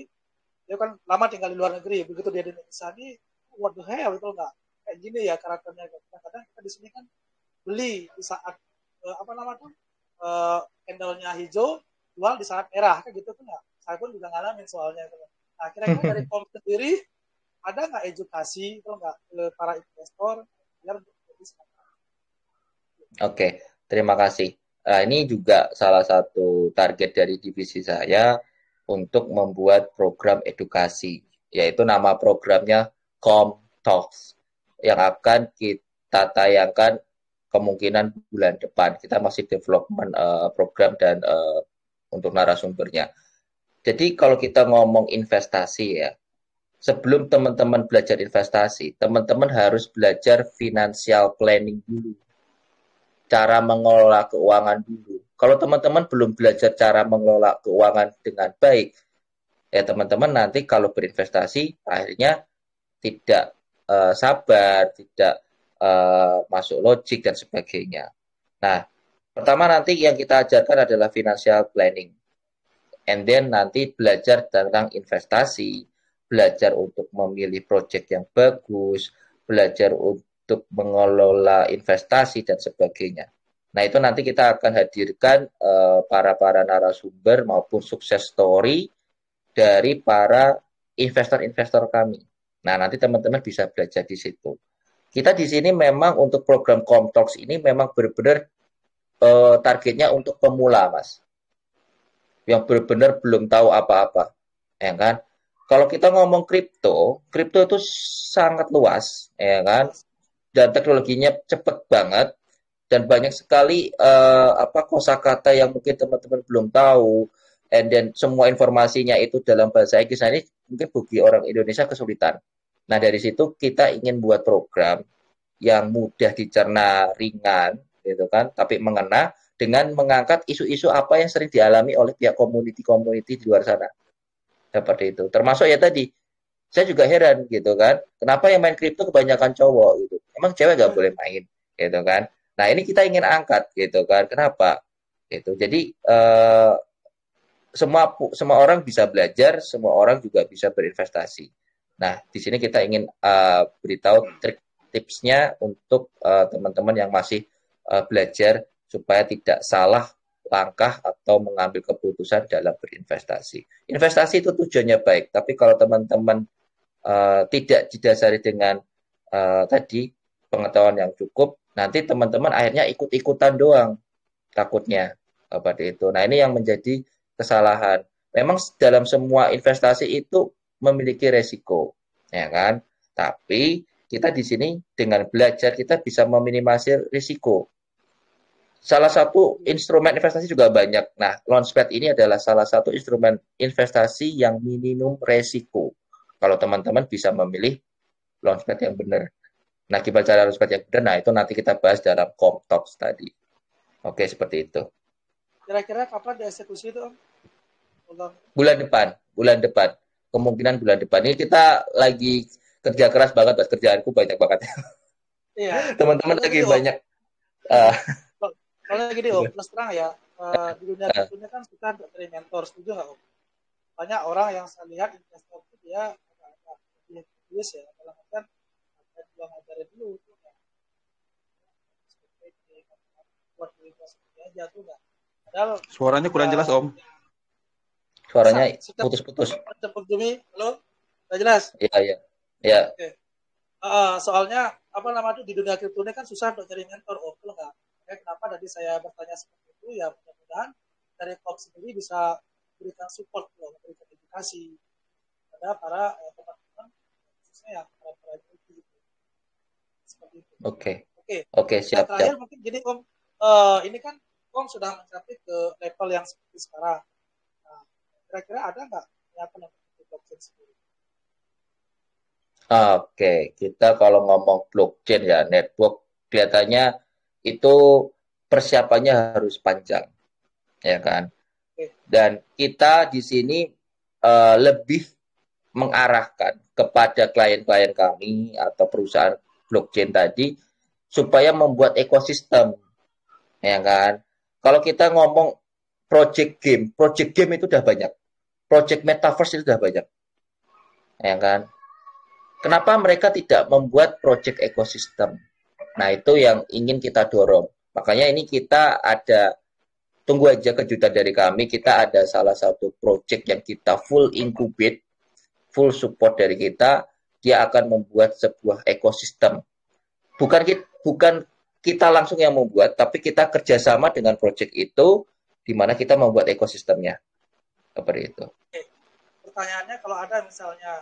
dia kan lama tinggal di luar negeri, begitu dia di Indonesia ini what the hell itu nggak kayak gini ya karakternya. Kadang-kadang kita di sini kan beli di saat candle-nya hijau, jual di saat merah kan gitu tuh nggak. Saya pun juga ngalamin soalnya. Nah kira-kira dari kom sendiri ada nggak edukasi itu nggak ke para investor biar Oke, terima kasih. Ini juga salah satu target dari divisi saya untuk membuat program edukasi, yaitu nama programnya Com Talks, yang akan kita tayangkan kemungkinan bulan depan. Kita masih development program dan untuk narasumbernya. Jadi kalau kita ngomong investasi ya, sebelum teman-teman belajar investasi, teman-teman harus belajar financial planning dulu. Cara mengelola keuangan dulu. Kalau teman-teman belum belajar cara mengelola keuangan dengan baik, ya teman-teman nanti kalau berinvestasi akhirnya tidak sabar, tidak masuk logik dan sebagainya. Nah, pertama nanti yang kita ajarkan adalah financial planning. And then nanti belajar tentang investasi, belajar untuk memilih proyek yang bagus, belajar untuk mengelola investasi dan sebagainya. Nah, itu nanti kita akan hadirkan para narasumber maupun sukses story dari para investor-investor kami. Nah, nanti teman-teman bisa belajar di situ. Kita di sini memang untuk program Comtalks ini memang benar-benar targetnya untuk pemula, Mas. Yang benar-benar belum tahu apa-apa. Ya kan? Kalau kita ngomong kripto itu sangat luas, ya kan? Dan teknologinya cepat banget dan banyak sekali kosakata yang mungkin teman-teman belum tahu, and then semua informasinya itu dalam bahasa Inggris. Nah, ini mungkin bagi orang Indonesia kesulitan. Nah, dari situ kita ingin buat program yang mudah dicerna, ringan, gitu kan, tapi mengena dengan mengangkat isu-isu apa yang sering dialami oleh pihak community di luar sana. Seperti itu. Termasuk ya tadi, saya juga heran gitu kan, kenapa yang main kripto kebanyakan cowok gitu. Emang cewek nggak boleh main, gitu kan. Nah, ini kita ingin angkat gitu kan. Kenapa? Gitu. Jadi semua orang bisa belajar, semua orang juga bisa berinvestasi. Nah, di sini kita ingin beritahu tipsnya untuk teman-teman yang masih belajar supaya tidak salah langkah atau mengambil keputusan dalam berinvestasi. Investasi itu tujuannya baik, tapi kalau teman-teman tidak didasari dengan tadi pengetahuan yang cukup, nanti teman-teman akhirnya ikut-ikutan doang takutnya seperti itu. Nah, ini yang menjadi kesalahan. Memang dalam semua investasi itu memiliki resiko, ya kan? Tapi kita di sini dengan belajar kita bisa meminimalisir risiko. Salah satu instrumen investasi juga banyak. Nah, Launchpad ini adalah salah satu instrumen investasi yang minimum resiko. Kalau teman-teman bisa memilih Launchpad yang benar. Nah, gimana cara Launchpad yang benar? Nah, itu nanti kita bahas dalam Comtalks tadi. Oke, seperti itu. Kira-kira kapan dieksekusi itu, Om? Bulan depan. Kemungkinan bulan depan. Ini kita lagi kerja keras banget, Mas. Kerjaanku banyak banget. Iya. Teman-teman lagi banyak. Kalau gini Om, terus terang ya, di dunia kriptonya kan kita dari mentor, setuju nggak Om? Banyak orang yang saya lihat investor itu dia agak serius ya, dalam artian dia ngajarin dulu tuh nggak buat diri sendiri aja tuh nggak. Padahal Suaranya kurang jelas, Om. Suaranya putus-putus. Cepet Jumi, halo, nggak jelas? Iya. Oke. Soalnya apa namanya di dunia kripto ini kan susah untuk cari mentor, Om, betul nggak? Kenapa tadi saya bertanya seperti itu ya, mudah-mudahan dari Kom sendiri bisa berikan support loh, memberikan edukasi pada para teman-teman khususnya ya para itu seperti itu. Oke, siap. Terakhir mungkin gini Om, ini kan Om sudah mencapai ke level yang seperti sekarang. Nah, kira-kira ada nggak niatan untuk blockchain sendiri? Oke, kita kalau ngomong blockchain ya, network kelihatannya itu persiapannya harus panjang, ya kan? Dan kita di sini lebih mengarahkan kepada klien-klien kami atau perusahaan blockchain tadi supaya membuat ekosistem, ya kan? Kalau kita ngomong project game itu udah banyak, project metaverse itu udah banyak, ya kan? Kenapa mereka tidak membuat project ekosistem? Nah, itu yang ingin kita dorong. Makanya ini kita ada, tunggu aja kejutan dari kami, kita ada salah satu project yang kita full incubate, full support dari kita, dia akan membuat sebuah ekosistem. Bukan kita langsung yang membuat, tapi kita kerjasama dengan project itu, di mana kita membuat ekosistemnya. Seperti itu. Pertanyaannya, kalau ada misalnya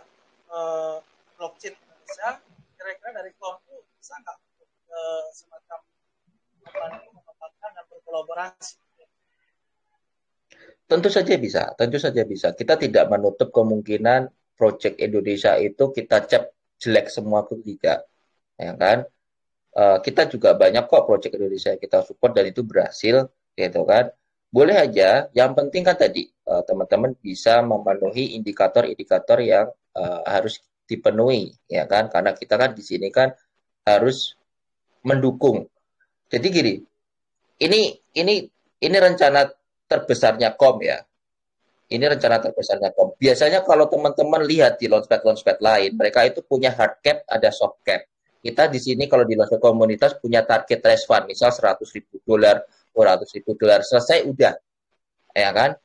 blockchain Indonesia, kira-kira dari Kom itu bisa nggak semacam mengembangkan dan berkolaborasi? Tentu saja bisa. Kita tidak menutup kemungkinan project Indonesia itu kita cap jelek semua ke tidak, ya kan? Kita juga banyak kok project Indonesia yang kita support dan itu berhasil, gitu kan? Boleh aja. Yang penting kan tadi teman-teman bisa memenuhi indikator-indikator yang harus dipenuhi, ya kan? Karena kita kan di sini kan harus mendukung. Jadi gini, ini rencana terbesarnya Kom ya. Ini rencana terbesarnya Kom. Biasanya kalau teman-teman lihat di launchpad lain, mereka itu punya hard cap, ada soft cap. Kita di sini kalau di launchpad komunitas punya target raise fund, misal $100,000, $200,000, selesai udah, ya kan?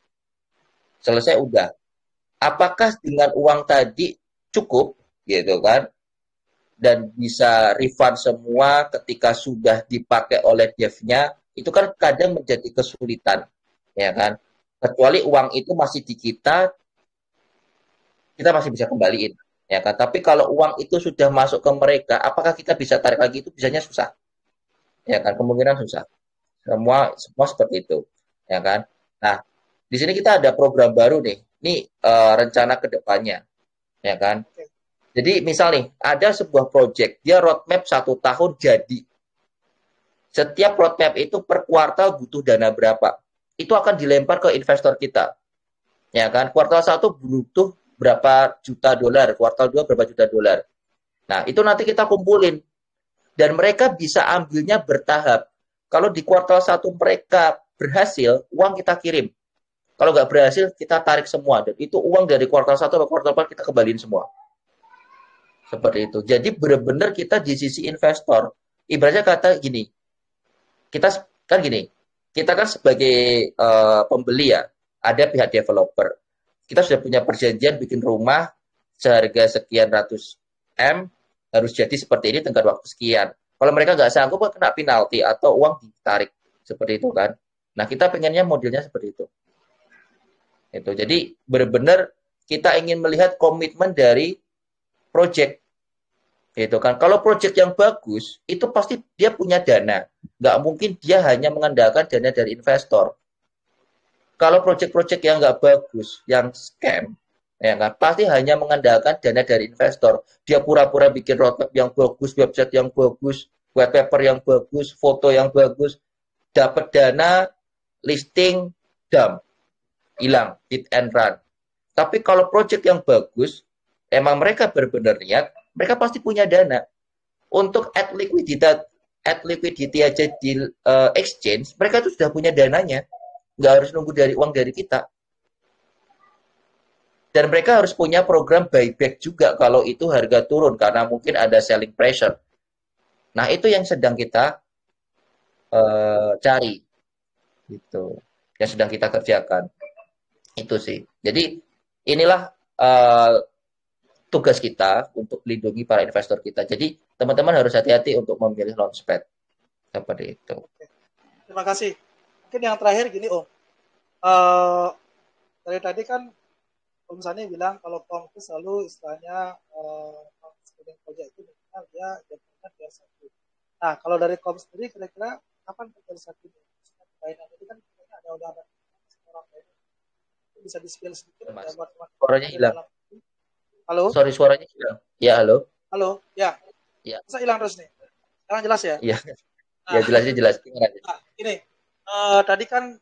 Selesai udah. Apakah dengan uang tadi cukup, gitu kan, dan bisa refund semua ketika sudah dipakai oleh devnya, itu kan kadang menjadi kesulitan, ya kan? Kecuali uang itu masih di kita masih bisa kembaliin, ya kan? Tapi kalau uang itu sudah masuk ke mereka, apakah kita bisa tarik lagi? Itu bisanya susah, ya kan? Kemungkinan susah. Semua seperti itu, ya kan? Nah, di sini kita ada program baru nih. Ini rencana ke depannya. Ya kan? Jadi misal nih, ada sebuah project, dia roadmap 1 tahun jadi. Setiap roadmap itu per kuartal butuh dana berapa. Itu akan dilempar ke investor kita. Ya kan? Kuartal 1 butuh berapa juta dolar, kuartal 2 berapa juta dolar. Nah, itu nanti kita kumpulin. Dan mereka bisa ambilnya bertahap. Kalau di kuartal 1 mereka berhasil, uang kita kirim. Kalau nggak berhasil, kita tarik semua. Dan itu uang dari kuartal 1 ke kuartal 4 kita kembaliin semua. Seperti itu. Jadi benar-benar kita di sisi investor. Ibaratnya kata gini, kita kan sebagai pembeli ya, ada pihak developer. Kita sudah punya perjanjian bikin rumah seharga sekian ratus M, harus jadi seperti ini tenggat waktu sekian. Kalau mereka nggak sanggup, kena penalti atau uang ditarik. Seperti itu kan. Nah, kita pengennya modelnya seperti itu. Jadi benar-benar kita ingin melihat komitmen dari project. Kan. Kalau project yang bagus, itu pasti dia punya dana. Nggak mungkin dia hanya mengandalkan dana dari investor. Kalau project-project yang nggak bagus, yang scam, ya kan, pasti hanya mengandalkan dana dari investor. Dia pura-pura bikin roadmap yang bagus, website yang bagus, white paper yang bagus, foto yang bagus, dapat dana, listing, dump. Hilang, hit and run. Tapi kalau project yang bagus, emang mereka benar-benar niat, mereka pasti punya dana. Untuk add liquidity aja di exchange, mereka itu sudah punya dananya. nggak harus nunggu dari uang dari kita. Dan mereka harus punya program buyback juga kalau itu harga turun karena mungkin ada selling pressure. Nah, itu yang sedang kita cari, gitu. Yang sedang kita kerjakan. Itu sih. Jadi inilah tugas kita untuk melindungi para investor kita. Jadi teman-teman harus hati-hati untuk memilih launchpad seperti itu. Terima kasih. Mungkin yang terakhir gini Om. Dari tadi kan Om Sani bilang kalau POM itu selalu istilahnya screening project itu minimal dia jadinya tier 1. Nah, kalau dari POM sendiri kira-kira kapan tier 1 ini? Itu kan ada orang bisa di-skill sedikit ya buat teman-teman. Suaranya hilang. Halo? Sorry, suaranya hilang. Ya, halo. Halo, ya. Ya. Masa hilang terus nih? Sekarang jelas ya? Iya. Ya, jelasnya jelas. Nah, ini tadi kan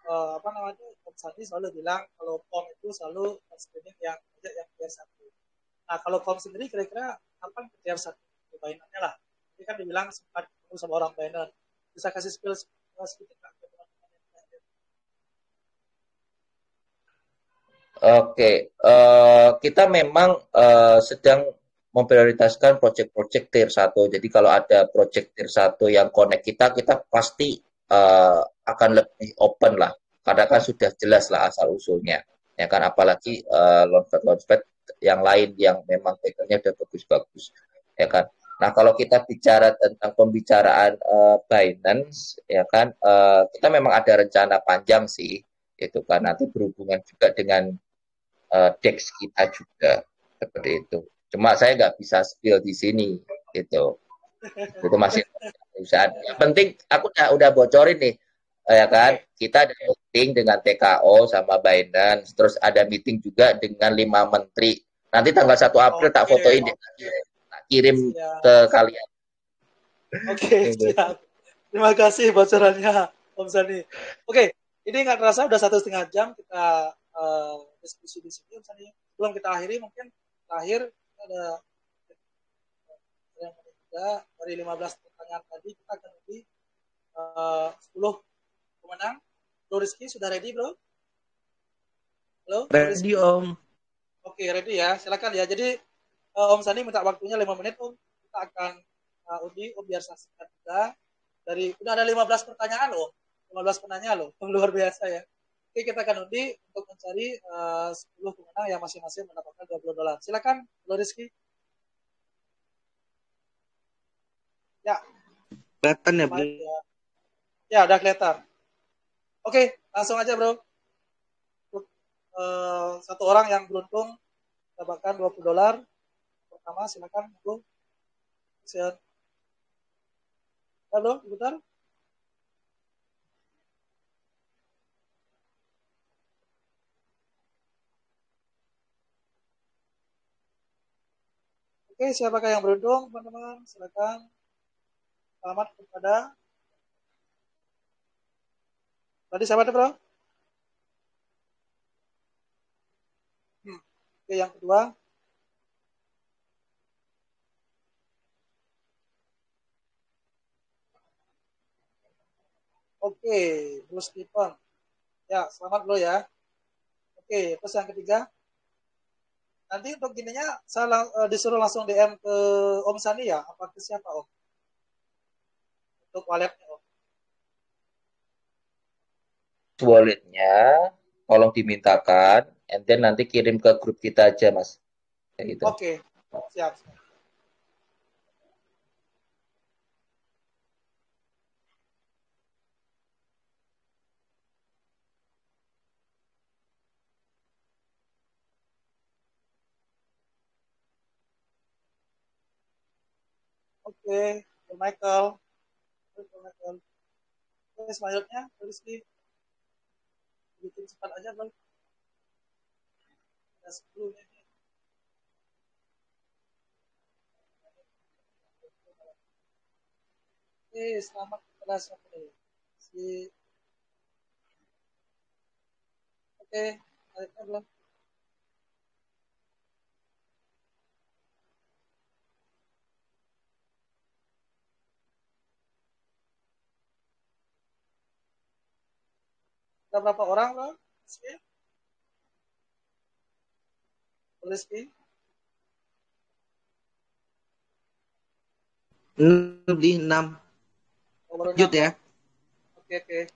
apa namanya Om Sandi selalu bilang kalau POM itu selalu screening yang tier 1. Nah, kalau POM sendiri kira-kira kapan tier 1 binance lah? Ini kan dibilang sempat ketemu sama orang Binance. Bisa kasih spill sedikit Kak? Oke, kita memang sedang memprioritaskan project-project tier 1. Jadi kalau ada project tier 1 yang connect kita pasti akan lebih open lah. Karena kan sudah jelas lah asal-usulnya. Ya kan, apalagi launchpad yang lain yang memang background-nya udah bagus-bagus. Ya kan. Nah, kalau kita bicara tentang pembicaraan Binance, ya kan, kita memang ada rencana panjang sih. Itu kan nanti berhubungan juga dengan DEX kita juga seperti itu. Cuma saya nggak bisa spill di sini itu masih perusahaan. Yang penting aku udah bocorin nih, ya kan. Kita ada meeting dengan TKO sama Binance, terus ada meeting juga dengan 5 menteri. Nanti tanggal 1 April tak fotoin deh, tak kirim ke kalian. Oke, siap. Terima kasih bocorannya Om Sani. Oke, ini nggak terasa udah 1,5 jam kita diskusi di sini Om Sani. Belum kita akhiri, mungkin terakhir ada yang ketiga dari 15 pertanyaan tadi kita akan lebih 10 pemenang. Bro Rizky sudah ready bro? Halo? Ready Om. Oke, ready ya. Silakan ya. Jadi Om Sani minta waktunya 5 menit Om. Kita akan undi Om biar saksikan juga. Udah ada 15 pertanyaan loh. 15 penanya loh. Luar biasa ya. Oke, kita akan undi untuk mencari 10 pemenang yang masing-masing mendapatkan $20. Silakan, Bro Rizky. Ya. Kelihatan ya, Bro? Ya, udah kelihatan. Oke, langsung aja, Bro. Satu orang yang beruntung mendapatkan $20. Pertama, silakan, Bro. Siap. Ya, Bro, bentar. Oke, siapakah yang beruntung, teman-teman? Silakan. Selamat kepada tadi siapa tuh, Bro? Oke, yang kedua. Oke, Bro Stephen. Ya, selamat Bro ya. Oke, terus yang ketiga. Nanti untuk gininya saya disuruh langsung DM ke Om Sani ya? Apa ke siapa Om? Untuk walletnya Om. Walletnya tolong dimintakan, and then nanti kirim ke grup kita aja Mas. Kayak gitu. Oke, siap. Oke, Michael. Oke, selanjutnya Rizky. Bikin cepat aja Bang. Ada 10 nih. Oke, selamat kepada siapa nih? Oke, baliknya belum. Ada berapa orang loh? Rizky? 6. Oh, baru Lanjut 6. ya. Oke.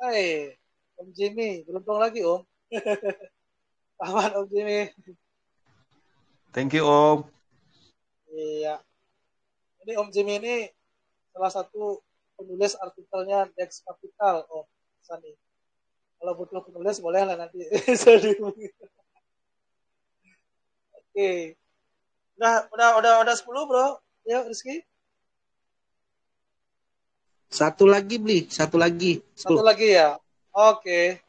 Hai, Om Jimmy, beruntung lagi Om. Aman Om Jimmy. Thank you, Om. Iya. Ini Om Jimmy ini salah satu penulis artikelnya Dex Capital, Om Sani. Kalau butuh penulis boleh lah nanti bisa dihubungi. Oke. Udah 10, Bro. Ya, Rizky. Satu lagi, Bli. Satu lagi. 10. Satu lagi ya. Oke.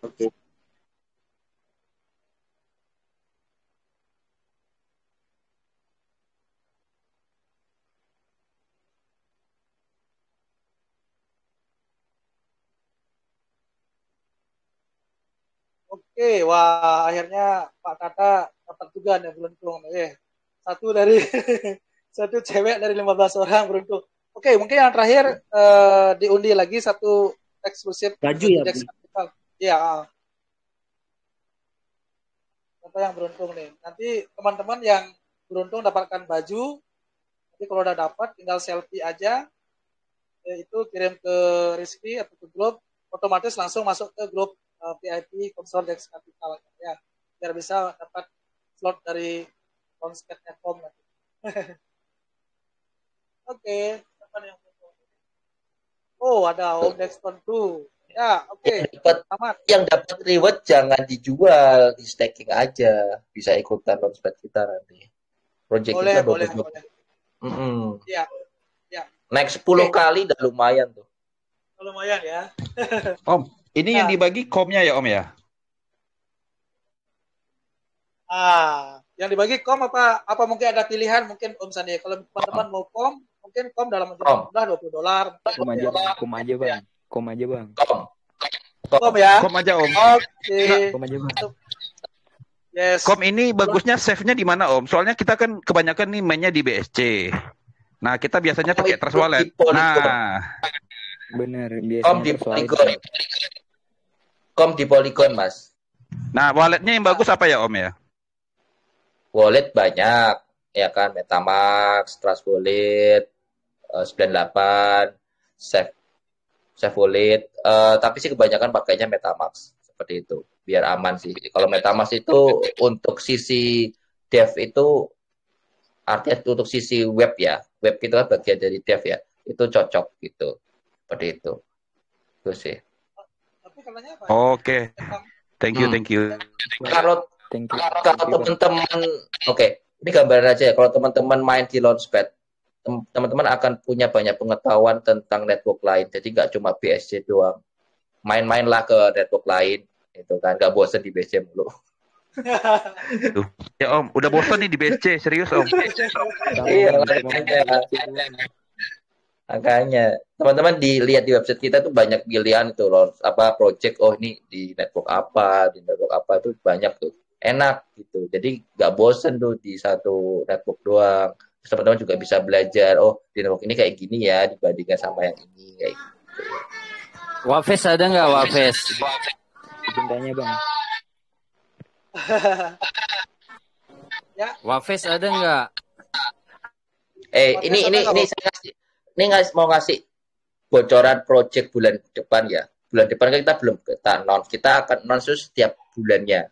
Oke, wah akhirnya Pak Kata dapat juga nih beruntung. Satu dari satu cewek dari 15 orang beruntung. Oke, mungkin yang terakhir diundi lagi satu eksklusif Baju ya, Dex Bli? Capital. Iya. Siapa yang beruntung nih? Nanti teman-teman yang beruntung dapatkan baju. Nanti kalau udah dapat tinggal selfie aja. Itu kirim ke Rizky atau ke grup, otomatis langsung masuk ke grup VIP Konsor Dex Capital ya, biar bisa dapat slot dari Konspet.com. Oke, siapa yang oh ada Om Dexton tuh ya. Oke, yang dapat reward jangan dijual, di staking aja, bisa ikutan launchpad kita nanti. Project boleh, kita boleh. Iya. Naik 10 kali udah lumayan tuh. Lumayan ya. Om, ini yang dibagi komnya ya Om ya? Yang dibagi kom apa mungkin ada pilihan mungkin Om Sandi. Kalau teman-teman mau kom, mungkin kom dalam jumlah $20. Kom aja bang. Kom ya. Kom aja Om. Oke. Kom aja bang. Yes. Kom ini bagusnya save-nya di mana Om? Soalnya kita kan kebanyakan nih mainnya di BSC. Nah, kita biasanya pakai Trust Wallet. Nah, bener, Kom di Polygon. Kom di Polygon, Mas. Nah, walletnya yang bagus apa ya, Om ya? Wallet banyak, ya kan, MetaMask, Trust Wallet, 98, Safe Wallet. Tapi sih kebanyakan pakainya MetaMask seperti itu, biar aman sih. Kalau MetaMask itu untuk sisi dev itu, artinya untuk sisi web ya, web itu kan bagian dari dev ya, itu cocok gitu, seperti itu. Itu sih. Oke. Thank you. Kalau teman-teman, ini gambaran aja ya. Kalau teman-teman main di Launchpad, teman-teman akan punya banyak pengetahuan tentang network lain. Jadi nggak cuma BSC doang. Main-mainlah ke network lain, itu kan nggak bosan di BSC mulu. Tuh. Ya Om, udah bosan nih di BSC, serius Om. Iya, makanya teman-teman dilihat di website kita tuh banyak pilihan itu loh, apa project, ini di network apa itu banyak tuh, enak gitu, jadi nggak bosen tuh di satu network doang. Terus teman-teman juga bisa belajar, di network ini kayak gini ya dibandingkan sama yang ini kayak gitu. Wafes ada nggak Wafes? Cintanya bang. Ya. Wafes ada nggak? Ini mau ngasih bocoran project bulan depan ya. Bulan depan kan kita belum announce. Kita akan announce setiap bulannya,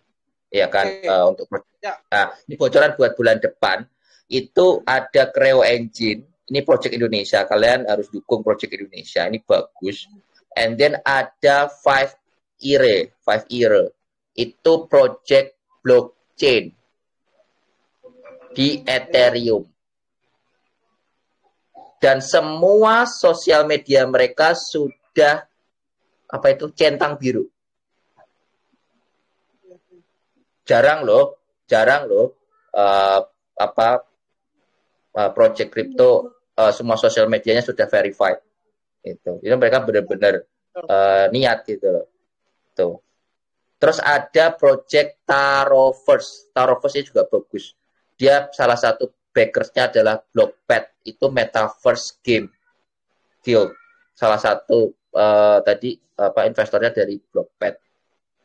ya kan, untuk project. Nah, ini bocoran buat bulan depan itu ada Creo Engine. Ini project Indonesia. Kalian harus dukung project Indonesia. Ini bagus. And then ada 5ERE. Itu project blockchain di Ethereum. Dan semua sosial media mereka sudah centang biru. Jarang loh project crypto semua sosial medianya sudah verified. Itu mereka benar-benar niat gitu loh. Tuh. Terus ada project Taroverse. Taroverse ini juga bagus. Dia salah satu backersnya adalah Blockpad. Itu Metaverse Game Guild. Salah satu investornya dari Blockpad.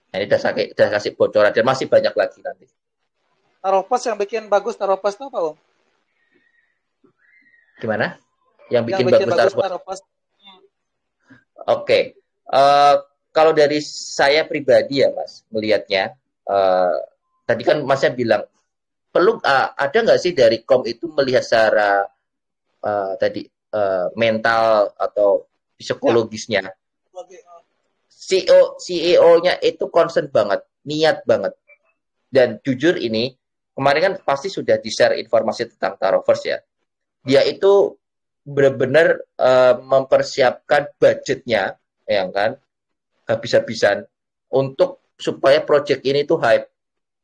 Nah, ini udah kasih bocoran dan masih banyak lagi nanti. Taroverse yang bikin bagus Taroverse itu apa, Om? Gimana? Yang bikin bagus Taroverse? Oke. Kalau dari saya pribadi ya Mas, melihatnya tadi kan Masnya bilang perlu ada nggak sih dari kom itu melihat secara mental atau psikologisnya? CEO-nya itu concern banget, niat banget. Dan jujur ini kemarin kan pasti sudah di-share informasi tentang Taroverse ya. Dia itu benar-benar mempersiapkan budgetnya, ya kan? Habis-habisan untuk supaya project ini tuh hype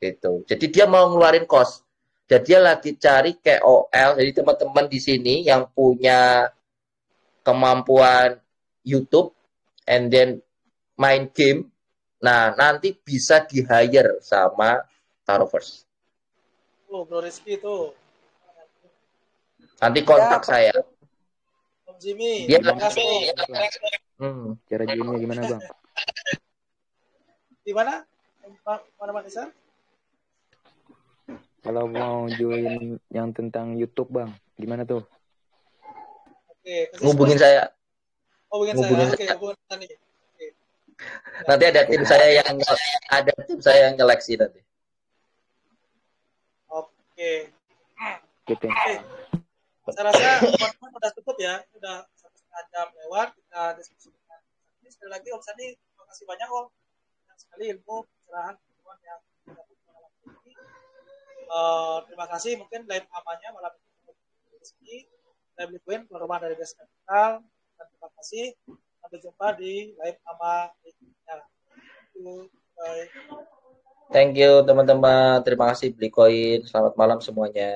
gitu. Jadi dia mau ngeluarin cost. Jadi dia lagi cari KOL. Jadi teman-teman di sini yang punya kemampuan YouTube and then main game, nah nanti bisa di-hire sama Taroverse. Oh, Bro Rizky itu. Nanti kontak saya. Om Jimmy, dia terima kasih. Cara joinnya gimana Bang? Di mana? Mana Isar? Kalau mau join yang tentang YouTube Bang, gimana tuh? Oke, hubungin saya. Hubungin saya. Oke, hubungin Sani. Nanti ada tim saya yang nyeleksi nanti. Oke. Oke. Saya rasa teman-teman sudah tutup ya, sudah 1,5 jam lewat kita diskusi. Ini sekali lagi Om Sani, terima kasih banyak Om. Banyak sekali ilmu pencerahan teman yang dapat malam ini. Terima kasih. Mungkin live amanya malam ini live Bitcoin keluar rumah dari Desk Capital. Dan terima kasih. Sampai jumpa di live ama berikutnya. Thank you teman-teman. Terima kasih Bitcoin. Selamat malam semuanya.